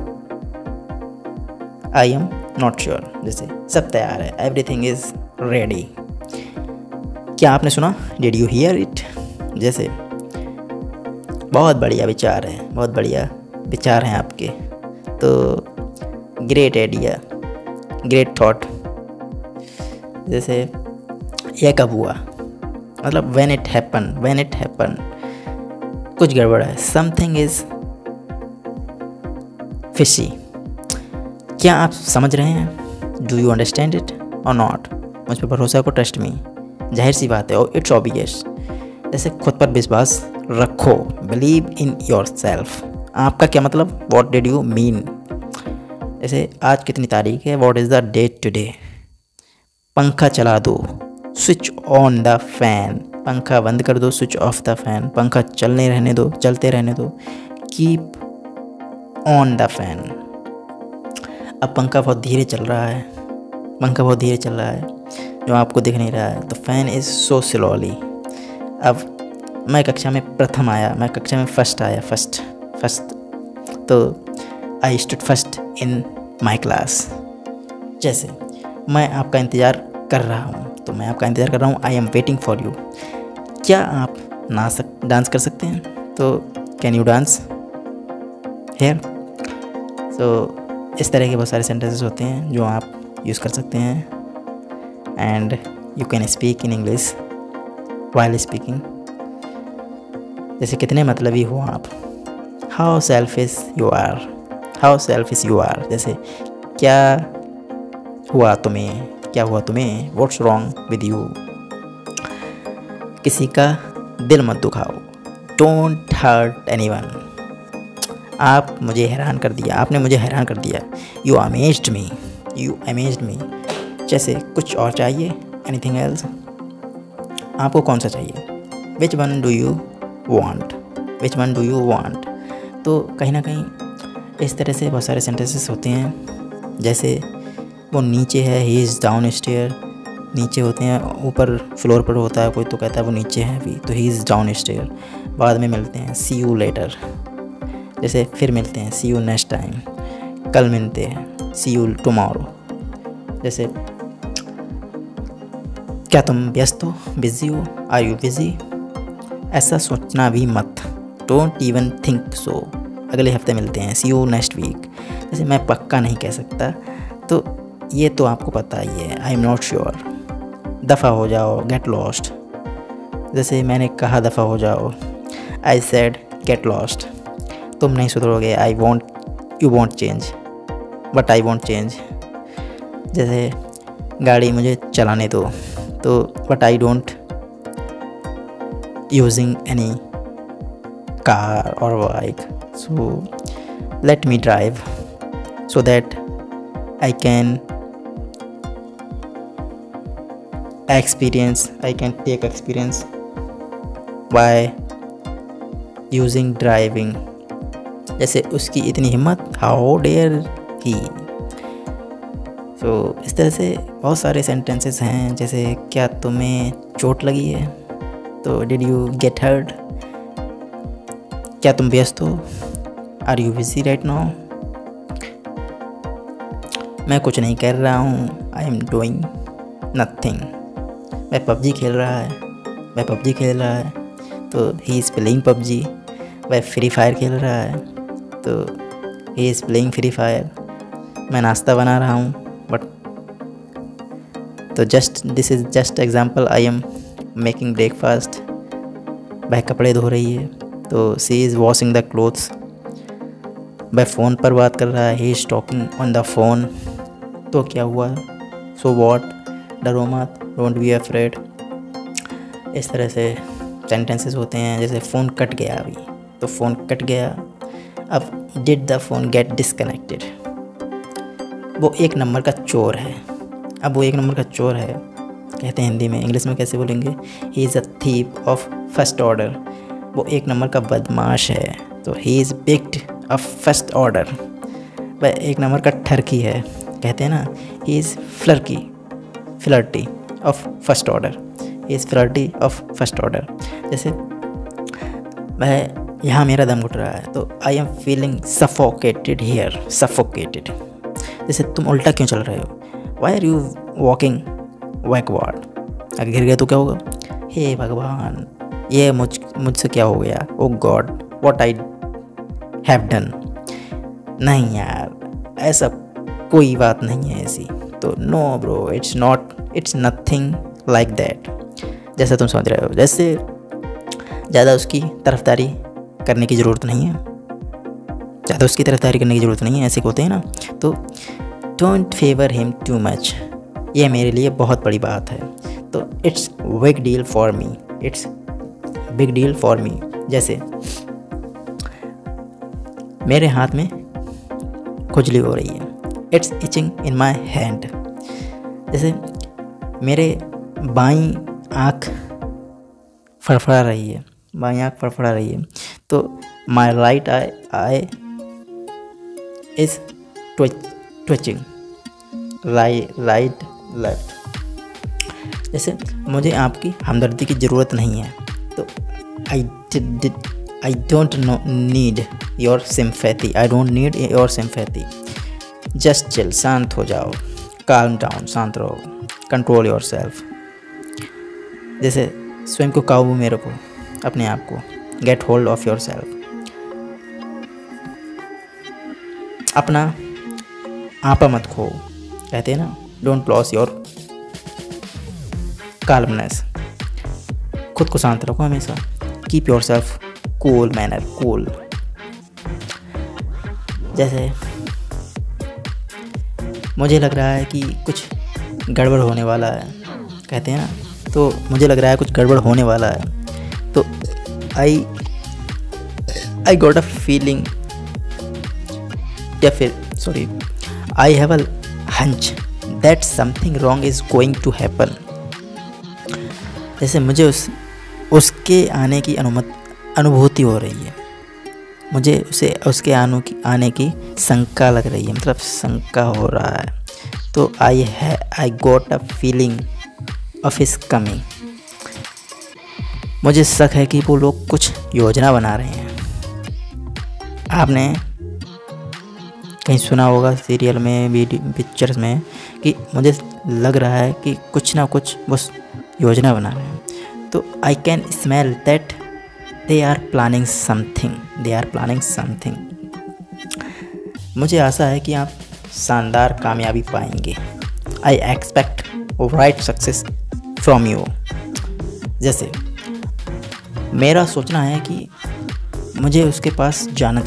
I am not sure. जैसे सब तैयार है, एवरीथिंग इज़ रेडी। क्या आपने सुना, डिड यू हियर इट। जैसे बहुत बढ़िया विचार है, बहुत बढ़िया विचार हैं आपके, तो ग्रेट आइडिया, ग्रेट थॉट। जैसे यह कब हुआ, मतलब व्हेन इट हैपन, कुछ गड़बड़ है, समथिंग इज फिशी। क्या आप समझ रहे हैं, डू यू अंडरस्टैंड इट और नॉट। मुझ पर भरोसा को, ट्रस्ट मी, जाहिर सी बात है, और इट्स ऑब्वियस। जैसे खुद पर विश्वास रखो, बिलीव इन योर सेल्फ। आपका क्या मतलब, व्हाट डिड यू मीन। जैसे आज कितनी तारीख है, what is the date today. पंखा चला दो, स्विच ऑन द फैन, पंखा बंद कर दो, स्विच ऑफ द फैन, पंखा चलते रहने दो, कीप ऑन द फैन। अब पंखा बहुत धीरे चल रहा है, जो आपको दिख नहीं रहा है, तो फैन इज़ सो स्लोली। अब मैं कक्षा में प्रथम आया, मैं कक्षा में फर्स्ट आया, फर्स्ट, तो I stood first in my class. जैसे मैं आपका इंतज़ार कर रहा हूँ, तो मैं आपका इंतज़ार कर रहा हूँ, I am waiting for you. क्या आप डांस कर सकते हैं? तो कैन यू डांस हेयर? तो इस तरह के बहुत सारे सेंटेंसेस होते हैं जो आप यूज़ कर सकते हैं। And you can speak in English while speaking. जैसे कितने मतलबी हो आप। How selfish you are, how selfish you are. जैसे क्या हुआ तुम्हें, क्या हुआ तुम्हें, व्हाट्स रॉन्ग विद यू। किसी का दिल मत दुखाओ, डोंट हर्ट एनीवन। आप मुझे हैरान कर दिया, आपने मुझे हैरान कर दिया। You amazed me, you amazed me. जैसे कुछ और चाहिए, एनीथिंग एल्स। आपको कौन सा चाहिए? Which one do you want, which one do you want. तो कहीं ना कहीं इस तरह से बहुत सारे सेंटेंसेस होते हैं। जैसे वो नीचे है, ही इज़ डाउन स्टेयर। नीचे होते हैं, ऊपर फ्लोर पर होता है कोई, तो कहता है वो नीचे है अभी, तो ही इज़ डाउन स्टेयर। बाद में मिलते हैं, सी यू लेटर। जैसे फिर मिलते हैं, सी यू नेक्स्ट टाइम। कल मिलते हैं, सी यू टुमारो। जैसे क्या तुम व्यस्त हो, बिज़ी हो, आर यू बिज़ी। ऐसा सोचना भी मत, डोंट इवन थिंक सो। अगले हफ्ते मिलते हैं, सी यू नेक्स्ट वीक। जैसे मैं पक्का नहीं कह सकता, तो ये तो आपको पता ही है, आई एम नॉट श्योर। दफ़ा हो जाओ, गेट लॉस्ट। जैसे मैंने कहा दफ़ा हो जाओ, आई सेड गेट लॉस्ट। तुम नहीं सुधरोगे, I won't, you won't change, but I won't change. जैसे गाड़ी मुझे चलाने दो, तो but I don't using any car और bike, so let me drive so that I can take experience by using driving। जैसे उसकी इतनी हिम्मत, how dare he। तो इस तरह से बहुत सारे सेंटेंसेस हैं। जैसे क्या तुम्हें चोट लगी है, तो डिड यू गेट हर्ट। क्या तुम व्यस्त हो, are you busy right now. मैं कुछ नहीं कर रहा हूँ, आई एम डूइंग नथिंग। वह पबजी खेल रहा है, वह पबजी खेल रहा है, तो ही इज़ प्लेइंग पबजी। वह फ्री फायर खेल रहा है, तो he is playing Free Fire. मैं नाश्ता बना रहा हूँ, बट तो this is just example, I am making breakfast. वह कपड़े धो रही है, तो she is washing the clothes. वह फ़ोन पर बात कर रहा है, he is talking on the phone. तो क्या हुआ, सो वॉट, डरो मत, डोंट बी अफ्रेड। इस तरह से सेंटेंसेस होते हैं। जैसे फ़ोन कट गया अभी, तो फ़ोन कट गया। अब did the phone get disconnected. वो एक नंबर का चोर है। अब वो एक नंबर का चोर है कहते हैं हिंदी में, इंग्लिश में कैसे बोलेंगे, he is a thief of first order. वो एक नंबर का बदमाश है, तो he is picked of first order. वह एक नंबर का ठरकी है, कहते हैं ना, he is flirty of first order, he is flirty of first order. जैसे वह यहाँ मेरा दम घुट रहा है, तो I am feeling suffocated here, suffocated. जैसे तुम उल्टा क्यों चल रहे हो, why are you walking backward. अगर गिर गया तो क्या होगा, हे भगवान ये मुझसे क्या हो गया, oh God what I have done. नहीं यार ऐसा कोई बात नहीं है ऐसी, तो no bro, it's nothing like that. जैसे तुम समझ रहे हो, जैसे ज़्यादा उसकी तरफदारी करने की ज़रूरत नहीं है, ज़्यादा उसकी तरफदारी करने की ज़रूरत नहीं है, ऐसे होते हैं ना। तो don't favour him too much, ये मेरे लिए बहुत बड़ी बात है, तो it's big deal for me, it's big deal for me. जैसे मेरे हाथ में खुजली हो रही है, it's itching in my hand. जैसे मेरे बाईं आँख फड़फड़ा रही है, बाईं आँख फड़फड़ा रही है, तो my right I is twitching, right left. जैसे मुझे आपकी हमदर्दी की ज़रूरत नहीं है, तो I don't need your sympathy, I don't need your sympathy. Just chill, शांत हो जाओ, calm down, शांत रहो, कंट्रोल योर सेल्फ, जैसे स्वयं को काबू में रखो, अपने आप को, get hold of your self, अपना आपा मत खो, कहते हैं ना, डोंट लॉस योर काल्मनेस, खुद को शांत रखो हमेशा, keep your self cool manner, cool. जैसे मुझे लग रहा है कि कुछ गड़बड़ होने वाला है, कहते हैं ना, तो मुझे लग रहा है कुछ गड़बड़ होने वाला है, तो आई गॉट अ फीलिंग, या फिर sorry, I have a hunch that something wrong is going to happen. जैसे मुझे उसके आने की अनुभूति हो रही है, मुझे उसके आने की शंका लग रही है, मतलब शंका हो रहा है, तो I got a feeling of his coming. मुझे शक है कि वो लोग कुछ योजना बना रहे हैं। आपने कहीं सुना होगा सीरियल में, वीडियो पिक्चर्स में, कि मुझे लग रहा है कि कुछ ना कुछ वो योजना बना रहे हैं, तो I can smell that they are planning something. मुझे आशा है कि आप शानदार कामयाबी पाएंगे। I expect right success from you. जैसे मेरा सोचना है कि मुझे उसके पास जाना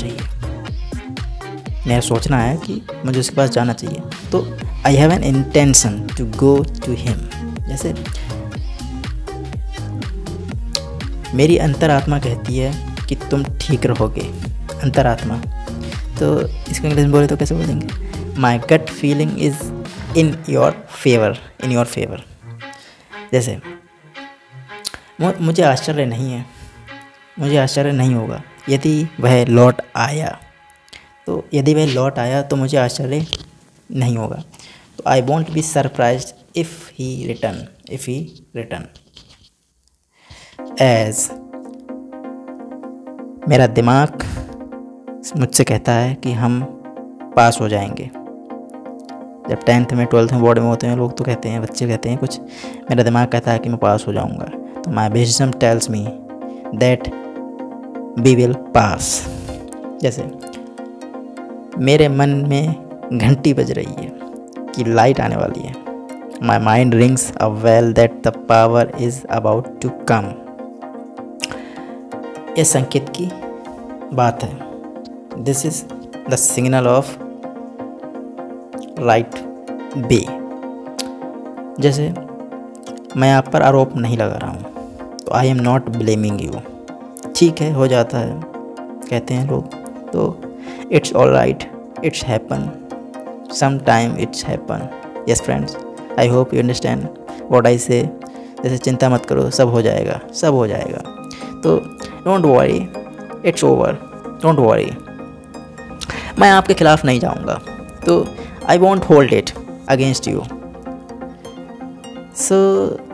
चाहिए, तो I have an intention to go to him. जैसे मेरी अंतरात्मा कहती है कि तुम ठीक रहोगे, अंतरात्मा, तो इसको इंग्लिश में बोले तो कैसे बोलेंगे? My gut feeling is in your favour. जैसे मुझे आश्चर्य नहीं होगा यदि वह लौट आया, तो मुझे आश्चर्य नहीं होगा। तो I won't be surprised if he return. एज मेरा दिमाग मुझसे कहता है कि हम पास हो जाएंगे। जब 10th में 12th में बोर्ड में होते हैं लोग, तो कहते हैं, बच्चे कहते हैं कुछ, मेरा दिमाग कहता है कि मैं पास हो जाऊंगा। तो my wisdom tells me that we will pass. जैसे मेरे मन में घंटी बज रही है कि लाइट आने वाली है। My mind rings a bell that the power is about to come. यह संकेत की बात है। This is the signal of right way. जैसे मैं आप पर आरोप नहीं लगा रहा हूँ, तो I am not blaming you. ठीक है, हो जाता है, कहते हैं लोग, तो it's all right, it's happen, some time it's happen. Yes friends, I hope you understand what I say. जैसे चिंता मत करो, सब हो जाएगा। तो don't worry, it's over, don't worry. मैं आपके खिलाफ नहीं जाऊंगा, तो I won't hold it against you. So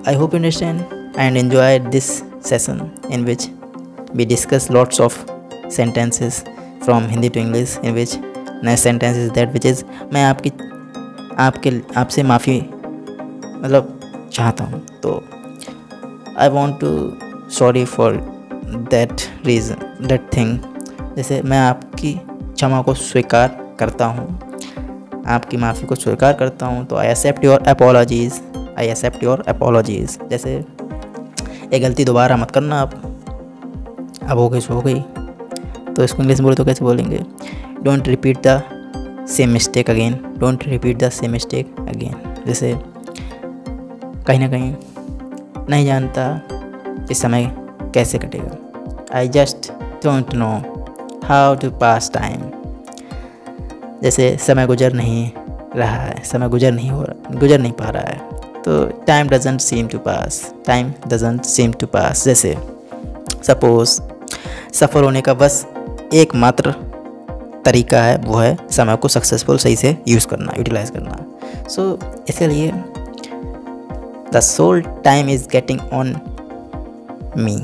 I hope you understand and enjoy this session in which we discuss lots of sentences from Hindi to English, in which next sentence is that which is मैं आपसे माफ़ी मतलब चाहता हूँ, तो I want to sorry for that reason, that thing। जैसे मैं आपकी क्षमा को स्वीकार करता हूँ, आपकी माफ़ी को स्वीकार करता हूँ, तो I accept your apologies। जैसे ये गलती दोबारा मत करना, अब हो गई सो हो गई। तो इसको इंग्लिश में बोले तो कैसे बोलेंगे? Don't repeat the same mistake again. जैसे कहीं ना कहीं नहीं जानता कि समय कैसे कटेगा। I just don't know how to pass time. जैसे समय गुजर नहीं पा रहा है, तो time doesn't seem to pass. जैसे सपोज सफल होने का बस एकमात्र तरीका है, वो है समय को सक्सेसफुल सही से यूटिलाइज करना। सो इसलिए the sole time is getting on me.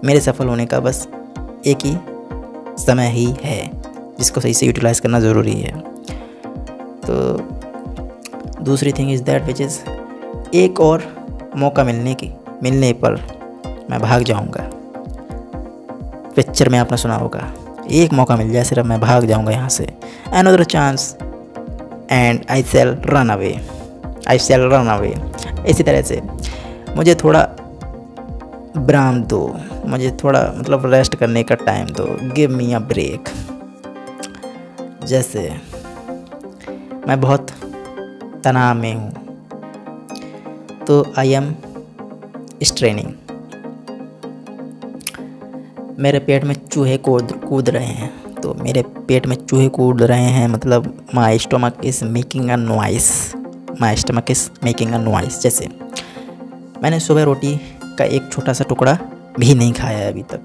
मेरे सफल होने का बस एक ही समय ही है जिसको सही से यूटिलाइज करना ज़रूरी है। तो दूसरी thing is that which is, एक और मौका मिलने पर मैं भाग जाऊंगा। पिक्चर में आपने सुना होगा, एक मौका मिल जाए सिर्फ मैं भाग जाऊंगा यहाँ से। Another chance and I shall run away, I shall run away. इसी तरह से मुझे थोड़ा विराम दो, मुझे थोड़ा मतलब रेस्ट करने का टाइम दो, गिव मी अ ब्रेक। जैसे मैं बहुत तनाव में हूँ तो आई एम स्ट्रेनिंग। मेरे पेट में चूहे कूद रहे हैं, तो मेरे पेट में चूहे कूद रहे हैं मतलब my stomach is making a noise, my stomach is making a noise. जैसे मैंने सुबह रोटी का एक छोटा सा टुकड़ा भी नहीं खाया है अभी तक,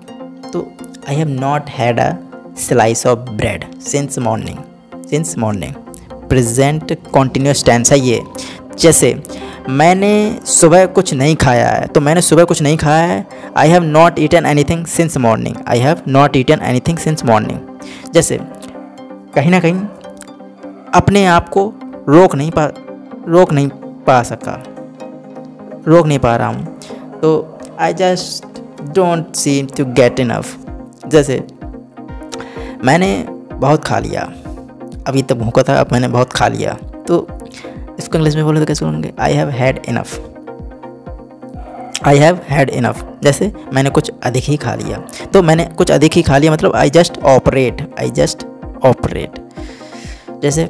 तो I have not had a slice of bread since morning. Present continuous tense है ये। जैसे मैंने सुबह कुछ नहीं खाया है, तो मैंने सुबह कुछ नहीं खाया है। I have not eaten anything since morning, I have not eaten anything since morning. जैसे कहीं ना कहीं अपने आप को रोक नहीं पा रहा हूँ, तो I just don't seem to get enough. जैसे मैंने बहुत खा लिया, अभी तक भूखा था, अब मैंने बहुत खा लिया, तो इसको इंग्लिश में बोले तो कैसे बोलेंगे? I have had enough, I have had enough. जैसे मैंने कुछ अधिक ही खा लिया, तो मैंने कुछ अधिक ही खा लिया मतलब आई जस्ट ऑपरेट। जैसे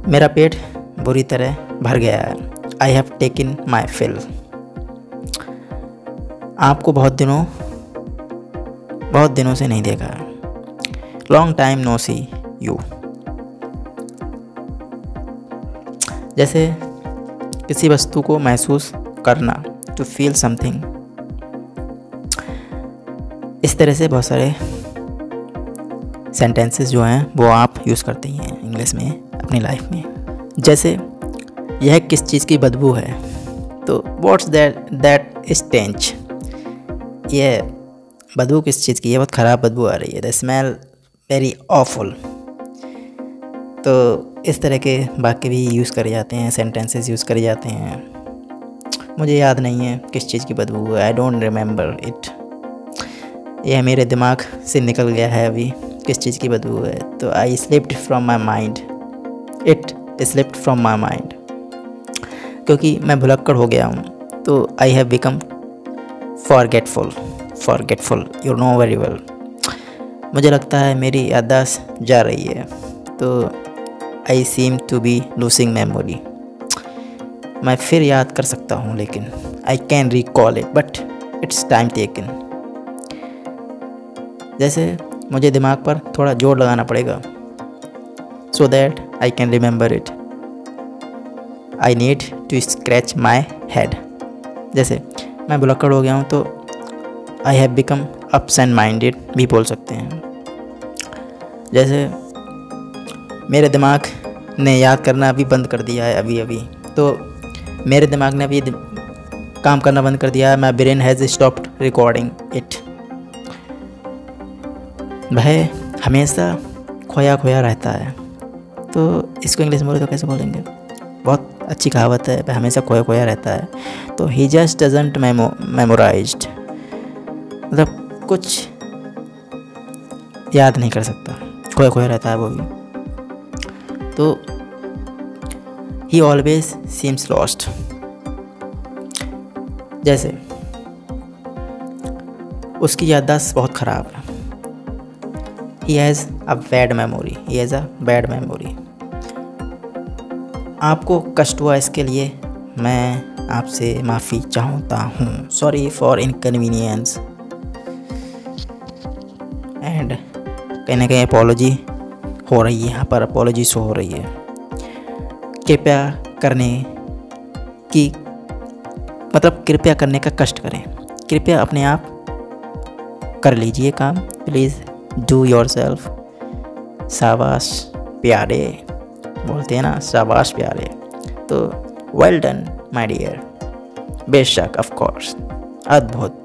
मेरा पेट बुरी तरह भर गया है, I have taken my fill. आपको बहुत दिनों से नहीं देखा, long time no see you. जैसे किसी वस्तु को महसूस करना, टू फील समथिंग। इस तरह से बहुत सारे सेंटेंसेस जो हैं वो आप यूज़ करते ही हैं इंग्लिश में अपनी लाइफ में। जैसे यह किस चीज़ की बदबू है, तो व्हाट्स दैट स्टेंच। यह बदबू किस चीज़ की है? बहुत ख़राब बदबू आ रही है, द स्मेल वेरी ऑफुल। तो इस तरह के वाक्य भी यूज़ करे जाते हैं, सेंटेंसेस यूज़ करे जाते हैं। मुझे याद नहीं है किस चीज़ की बदबू है, आई डोंट रिमेंबर इट। यह मेरे दिमाग से निकल गया है अभी किस चीज़ की बदबू है, तो I slipped from my mind, it slipped from my mind. क्योंकि मैं भुलक्कड़ हो गया हूँ, तो I have become forgetful, you know very well. मुझे लगता है मेरी याददाश्त जा रही है, तो I seem to be losing memory. मैं फिर याद कर सकता हूँ लेकिन I can recall it but it's time taken. जैसे मुझे दिमाग पर थोड़ा जोर लगाना पड़ेगा, so that I can remember it. I need to scratch my head. जैसे मैं भुलक्कड़ हो गया हूँ, तो I have become absent minded भी बोल सकते हैं। जैसे मेरे दिमाग ने याद करना अभी बंद कर दिया है, अभी तो मेरे दिमाग ने अभी काम करना बंद कर दिया है, my brain has stopped recording it. वह हमेशा खोया रहता है, तो इसको इंग्लिश में बोले तो कैसे बोलेंगे? बहुत अच्छी कहावत है, वह हमेशा खोया रहता है, तो ही जस्ट डजंट मेमोराइज्ड, मतलब कुछ याद नहीं कर सकता, खोया रहता है वो भी। तो ही ऑलवेज सीम्स लॉस्ट। जैसे उसकी याददाश्त बहुत ख़राब है, he has a bad memory. आपको कष्ट हुआ, इसके लिए मैं आपसे माफ़ी चाहता हूँ, सॉरी फॉर इनकन्वीनियंस। एंड कहीं ना कहीं अपॉलॉजी हो रही है, यहाँ पर अपॉलॉजी शो हो रही है। कृपया करने का कष्ट करें, कृपया अपने आप कर लीजिए काम, प्लीज़ डू योर सेल्फ। शाबाश प्यारे, बोलते हैं ना शाबाश प्यारे, तो वेल डन माय डियर। बेशक, ऑफ कोर्स, अद्भुत,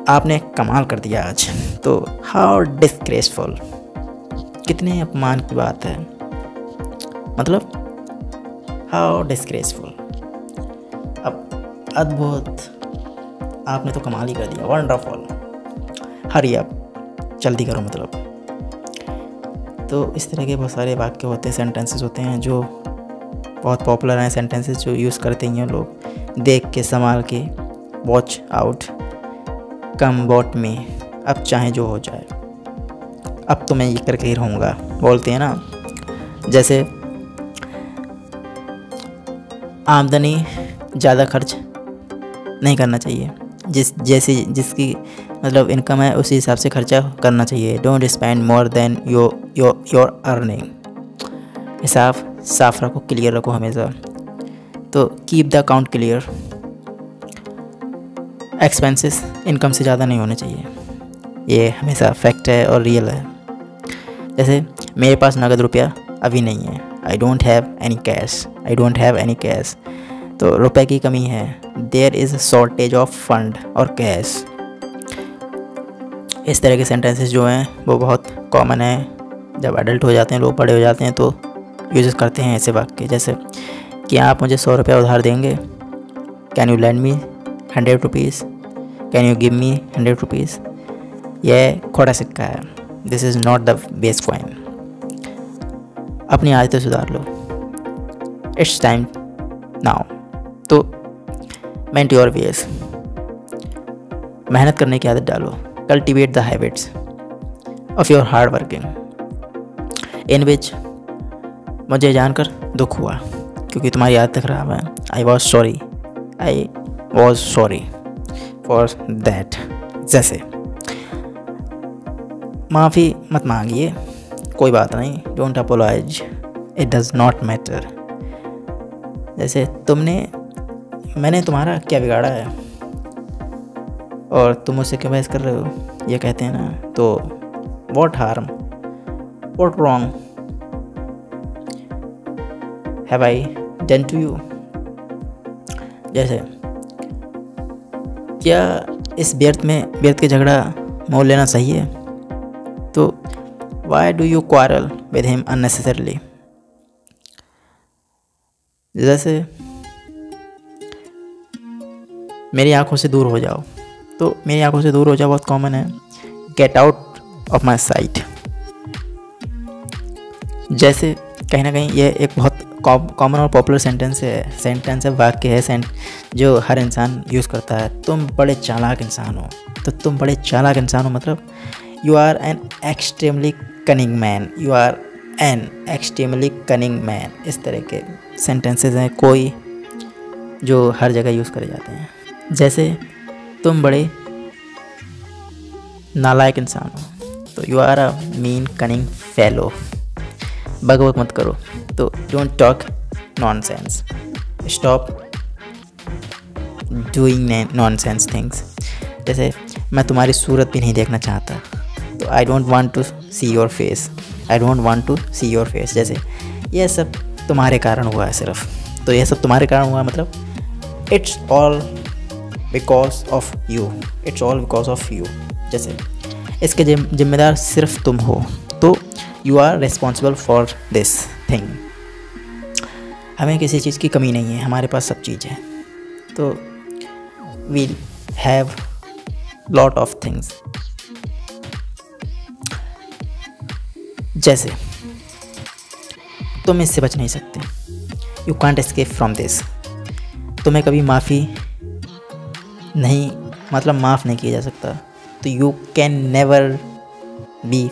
आपने कमाल कर दिया आज। तो हाउ डिस्ग्रेसफुल, कितने अपमान की बात है। मतलब हाउ डिस्ग्रेसफुल। अब अद्भुत, आपने तो कमाल ही कर दिया, वंडरफुल, हरी अप, जल्दी करो मतलब। तो इस तरह के बहुत सारे वाक्य होते हैं, सेंटेंसेस होते हैं जो बहुत पॉपुलर हैं, सेंटेंसेस जो यूज़ करते हैं लोग, देख के, संभाल के, वॉच आउट, कम वॉट में, अब चाहे जो हो जाए, अब तो मैं ये करके ही रहूँगा, बोलते हैं ना। जैसे आमदनी ज़्यादा खर्च नहीं करना चाहिए, जिसकी मतलब इनकम है उसी हिसाब से खर्चा करना चाहिए। Don't spend more than your earning. हिसाब साफ रखो, क्लियर रखो हमेशा। तो keep the account clear. Expenses income से ज़्यादा नहीं होने चाहिए, ये हमेशा फैक्ट है और रियल है। जैसे मेरे पास नगद रुपया अभी नहीं है, I don't have any cash, तो रुपए की कमी है, there is shortage of fund और कैश। इस तरह के सेंटेंसेस जो हैं वो बहुत कॉमन है। जब एडल्ट हो जाते हैं, लोग बड़े हो जाते हैं, तो यूज़ करते हैं ऐसे वाक्य। जैसे क्या आप मुझे 100 रुपया उधार देंगे? Can you land me 100 rupees? Can you give me 100 rupees? यह खोटा सिक्का है, this is not the base coin. अपनी आदतें सुधार लो, इट्स टाइम नाउ। तो मेंट योर वेज, मेहनत करने की आदत डालो। Cultivate the habits of your hard working, in which, मुझे जानकर दुख हुआ क्योंकि तुम्हारी आदत खराब है। I was sorry for that. जैसे माफ़ी मत मांगिए, कोई बात नहीं, don't apologise, it does not matter. जैसे मैंने तुम्हारा क्या बिगाड़ा है और तुम मुझसे क्यों बहस कर रहे हो, ये कहते हैं ना। तो what harm, what wrong have I done to you. जैसे क्या इस व्यर्थ के झगड़ा मोल लेना सही है? तो why do you quarrel with him unnecessarily. जैसे मेरी आंखों से दूर हो जाओ, तो मेरी आंखों से दूर हो जाओ बहुत कॉमन है, get out of my site. जैसे कहीं ना कहीं ये एक बहुत कॉमन और पॉपुलर सेंटेंस है, वाक्य है जो हर इंसान यूज़ करता है। तुम बड़े चालाक इंसान हो, तो तुम बड़े चालाक इंसान हो मतलब you are an extremely cunning man. इस तरह के सेंटेंसेस हैं कोई जो हर जगह यूज़ करे जाते हैं। जैसे तुम बड़े नालायक इंसान हो, तो you are a mean cunning fellow. बकबक मत करो, तो don't talk nonsense, stop doing nonsense things. जैसे मैं तुम्हारी सूरत भी नहीं देखना चाहता, तो I don't want to see your face. जैसे यह सब तुम्हारे कारण हुआ है सिर्फ, तो यह सब तुम्हारे कारण हुआ मतलब it's all because of you. जैसे इसके जिम्मेदार सिर्फ तुम हो, तो you are responsible for this thing. हमें किसी चीज़ की कमी नहीं है, हमारे पास सब चीज़ है, तो we have lot of things. जैसे तुम इससे बच नहीं सकते, you can't escape from this. तुम्हें कभी माफ़ नहीं किया जा सकता, तो you can never be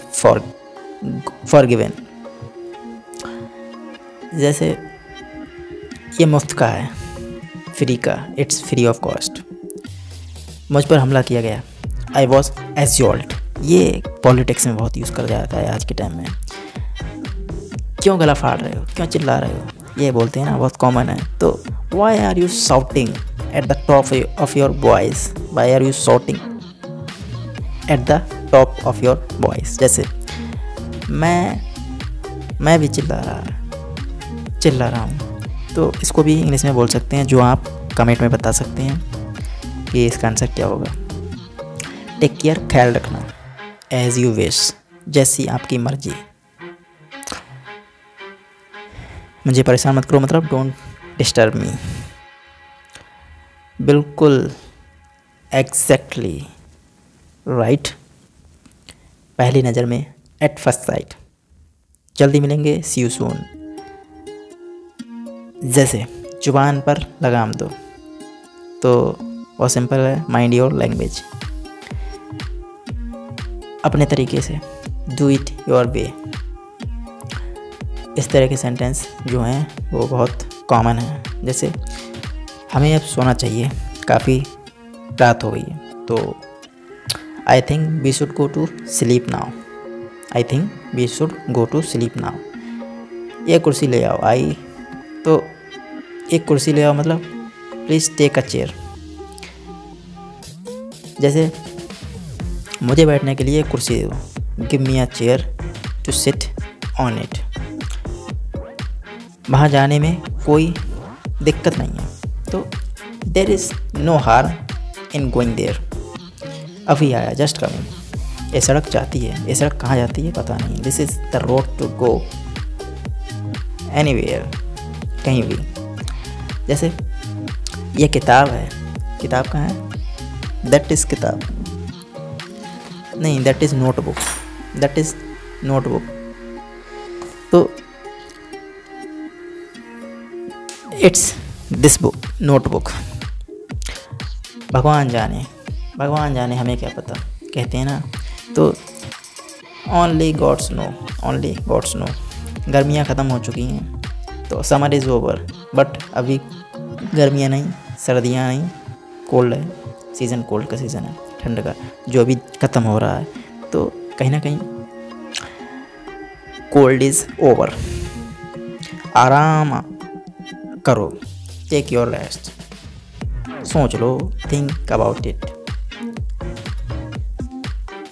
forgiven. जैसे ये मुफ्त का है, फ्री का, इट्स फ्री ऑफ कॉस्ट। मुझ पर हमला किया गया, आई वॉज एस्योल्ड। ये पॉलिटिक्स में बहुत यूज़ कर जाता है आज के टाइम में। क्यों गला फाड़ रहे हो, क्यों चिल्ला रहे हो, ये बोलते हैं ना, बहुत कॉमन है। तो why are you shouting at the top of your voice, why are you shouting at the top of your voice. जैसे मैं भी चिल्ला रहा हूँ, तो इसको भी इंग्लिश में बोल सकते हैं, जो आप कमेंट में बता सकते हैं कि इसका आंसर क्या होगा। टेक केयर, ख्याल रखना, एज यू विश, जैसी आपकी मर्जी। मुझे परेशान मत करो मतलब डोंट डिस्टर्ब मी। बिल्कुल एग्जैक्टली राइट, पहली नज़र में, एट फर्स्ट साइट। जल्दी मिलेंगे, सी यू सून। जैसे जुबान पर लगाम दो, तो बहुत सिंपल है, माइंड योर लैंग्वेज, अपने तरीके से, डू इट योर वे। इस तरह के सेंटेंस जो हैं वो बहुत कॉमन है। जैसे हमें अब सोना चाहिए, काफ़ी रात हो गई है, तो I think we should go to sleep now. I think we should go to sleep now. एक कुर्सी ले आओ, आई तो एक कुर्सी ले आओ मतलब प्लीज़ टेक अ चेयर। जैसे मुझे बैठने के लिए एक कुर्सी दे दो, give me a chair to sit on it. वहाँ जाने में कोई दिक्कत नहीं है, तो there is no harm in going there. अभी आया, जस्ट कमिंग। ये सड़क जाती है, ये सड़क कहाँ जाती है पता नहीं। This is the road to go anywhere, कहीं भी। जैसे ये किताब है, किताब कहाँ है, दैट इज़ किताब नहीं, that is notebook, that is notebook. तो इट्स दिस बुक, नोटबुक। भगवान जाने, भगवान जाने, हमें क्या पता, कहते हैं ना। तो only gods know, only gods know. गर्मियाँ ख़त्म हो चुकी हैं, तो समर इज़ ओवर, बट अभी गर्मियाँ नहीं, सर्दियाँ नहीं, कोल्ड है, सीज़न कोल्ड का सीज़न है, ठंड का जो अभी ख़त्म हो रहा है। तो कहीं ना कहीं कोल्ड इज़ ओवर। आराम करो, टेक योर रेस्ट, सोच लो, थिंक अबाउट इट।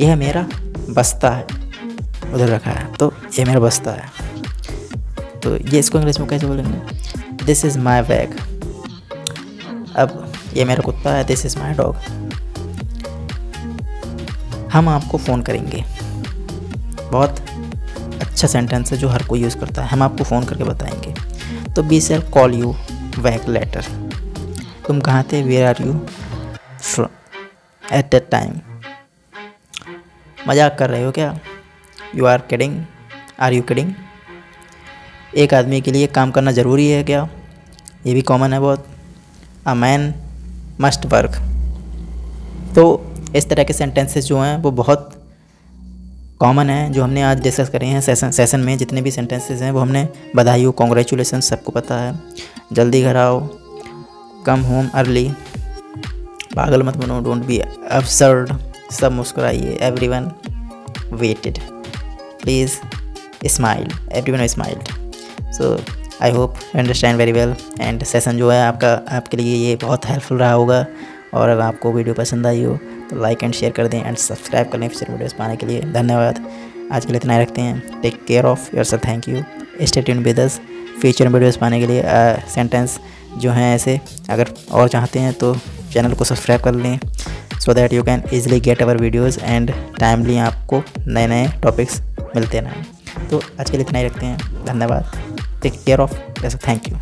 यह मेरा बस्ता है, उधर रखा है, तो ये मेरा बस्ता है। तो ये इसको इंग्लिश में कैसे बोलेंगे, दिस इज़ माई बैग। अब ये मेरा कुत्ता है, दिस इज़ माई डॉग। हम आपको फ़ोन करेंगे, बहुत अच्छा सेंटेंस है जो हर कोई यूज़ करता है। हम आपको फ़ोन करके बताएंगे, तो we shall call you back later. तुम कहाँ थे, where are you at that time. मजाक कर रहे हो क्या, you are kidding, are you kidding. एक आदमी के लिए काम करना ज़रूरी है क्या, ये भी कॉमन है बहुत। A man must work. तो इस तरह के सेंटेंसेस जो हैं वो बहुत कॉमन है, जो हमने आज डिस्कस करे हैं सेशन में। जितने भी सेंटेंसेस हैं वो हमने, बधाई हो, कॉन्ग्रेचुलेसन, सबको पता है। जल्दी घर आओ, कम होम अर्ली, पागल मत बनो, डोंट बी अब्सर्ड, सब मुस्कुराइए, everyone waited, please smile, everyone smiled. So I hope you understand very well. And session जो है आपका, आपके लिए ये बहुत हेल्पफुल रहा होगा। और अगर आपको वीडियो पसंद आई हो तो लाइक एंड शेयर कर दें एंड सब्सक्राइब कर लें फ्यूचर वीडियोस पाने के लिए। धन्यवाद। आज के लिए इतना ही रखते हैं। Take care of yourself, thank you, stay tuned with us. Future videos पाने के लिए सेंटेंस जो हैं ऐसे, अगर और चाहते हैं तो चैनल को सब्सक्राइब कर लें, so that you can easily get our videos and timely आपको नए नए टॉपिक्स मिलते रहें। तो आज के लिए इतना ही रखते हैं। धन्यवाद। Take care of yourself, thank you.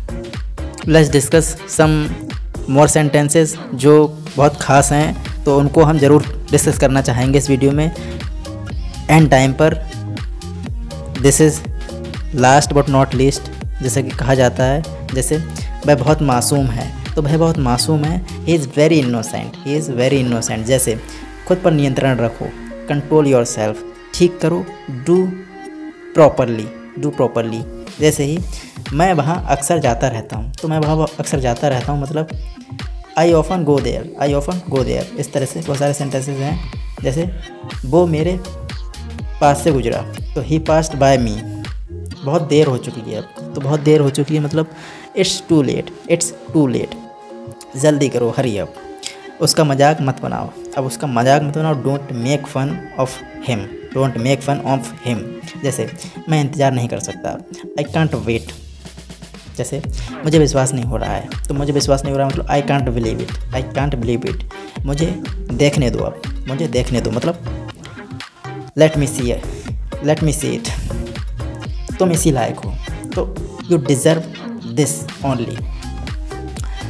Let's discuss some more sentences जो बहुत ख़ास हैं, तो उनको हम ज़रूर डिस्कस करना चाहेंगे इस वीडियो में एंड टाइम पर। This is last but not least. जैसे कि कहा जाता है, जैसे वह बहुत मासूम है, तो वह बहुत मासूम है, he is very innocent, he is very innocent. जैसे खुद पर नियंत्रण रखो, कंट्रोल योर सेल्फ, ठीक करो, डू प्रॉपरली, डू प्रॉपरली। जैसे ही मैं वहाँ अक्सर जाता रहता हूँ, तो मैं वहाँ अक्सर जाता रहता हूँ मतलब I often go there, I often go there. इस तरह से बहुत सारे सेंटेंसेस हैं। जैसे वो मेरे पास से गुजरा, तो ही पास्ड बाय मी। बहुत देर हो चुकी है अब, तो बहुत देर हो चुकी है मतलब it's too late, it's too late, जल्दी करो, हरी अप। उसका मजाक मत बनाओ, अब उसका मजाक मत बनाओ, don't make fun of him, don't make fun of him. जैसे मैं इंतज़ार नहीं कर सकता, आई कांट वेट। जैसे मुझे विश्वास नहीं हो रहा है, तो मुझे विश्वास नहीं हो रहा मतलब I can't believe it, I can't believe it. मुझे देखने दो, अब मुझे देखने दो मतलब let me see, let me see it. तुम इसी लायक हो, तो यू डिज़र्व दिस ओनली।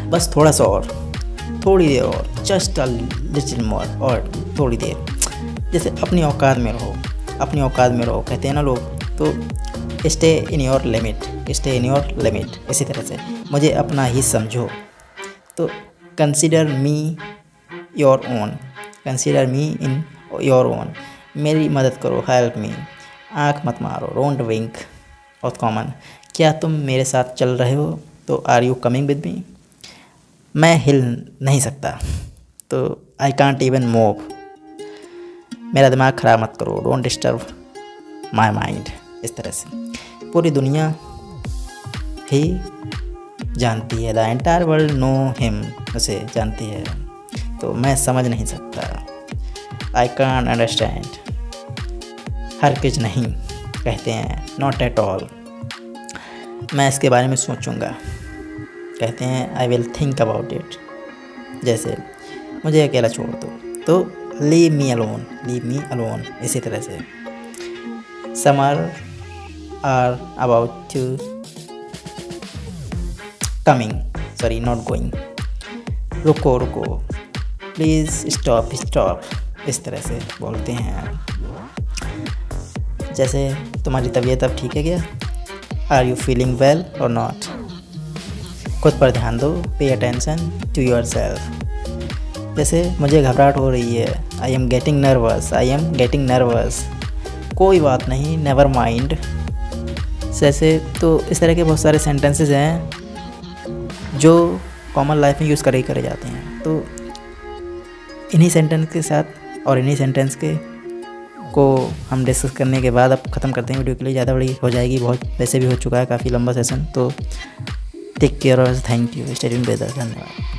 बस थोड़ा सा और, थोड़ी देर और, जस्ट अ लिटिल मोर, और थोड़ी देर। जैसे अपनी औकात में रहो, अपनी औकात में रहो कहते हैं ना लोग, तो stay in your limit, stay in your limit. इसी तरह से मुझे अपना ही समझो, तो consider me your own, consider me in your own. मेरी मदद करो, हेल्प मी। आँख मत मारो, डोंट विंक। बहुत कॉमन, क्या तुम मेरे साथ चल रहे हो, तो are you coming with me. मैं हिल नहीं सकता, तो आई कांट इवन मूव। मेरा दिमाग ख़राब मत करो, डोंट डिस्टर्ब माई माइंड। इस तरह से पूरी दुनिया ही जानती है, the entire world know him, उसे जानती है, तो मैं समझ नहीं सकता। आई कांट अंडरस्टैंड, हरगिज़ नहीं कहते हैं, नॉट एट ऑल। मैं इसके बारे में सोचूंगा, कहते हैं I will think about it. जैसे मुझे अकेला छोड़ दो, तो leave me alone, leave me alone. इसी तरह से summer are about to coming, sorry not going. रुको रुको, प्लीज़ स्टॉप स्टॉप। इस तरह से बोलते हैं। जैसे तुम्हारी तबीयत अब ठीक है क्या, आर यू फीलिंग वेल और नॉट। खुद पर ध्यान दो, pay attention to your self. जैसे मुझे घबराहट हो रही है, I am getting nervous, I am getting nervous. कोई बात नहीं, नेवर माइंड। जैसे तो इस तरह के बहुत सारे सेंटेंसेस हैं जो कॉमन लाइफ में यूज़ करे जाते हैं। तो इन्हीं सेंटेंस के साथ और इन्हीं सेंटेंस के को हम डिस्कस करने के बाद अब ख़त्म करते हैं वीडियो के लिए, ज़्यादा बड़ी हो जाएगी, बहुत वैसे भी हो चुका है काफ़ी लंबा सेशन। तो टेक केयर और thank you, stay tuned with अस, धन्यवाद।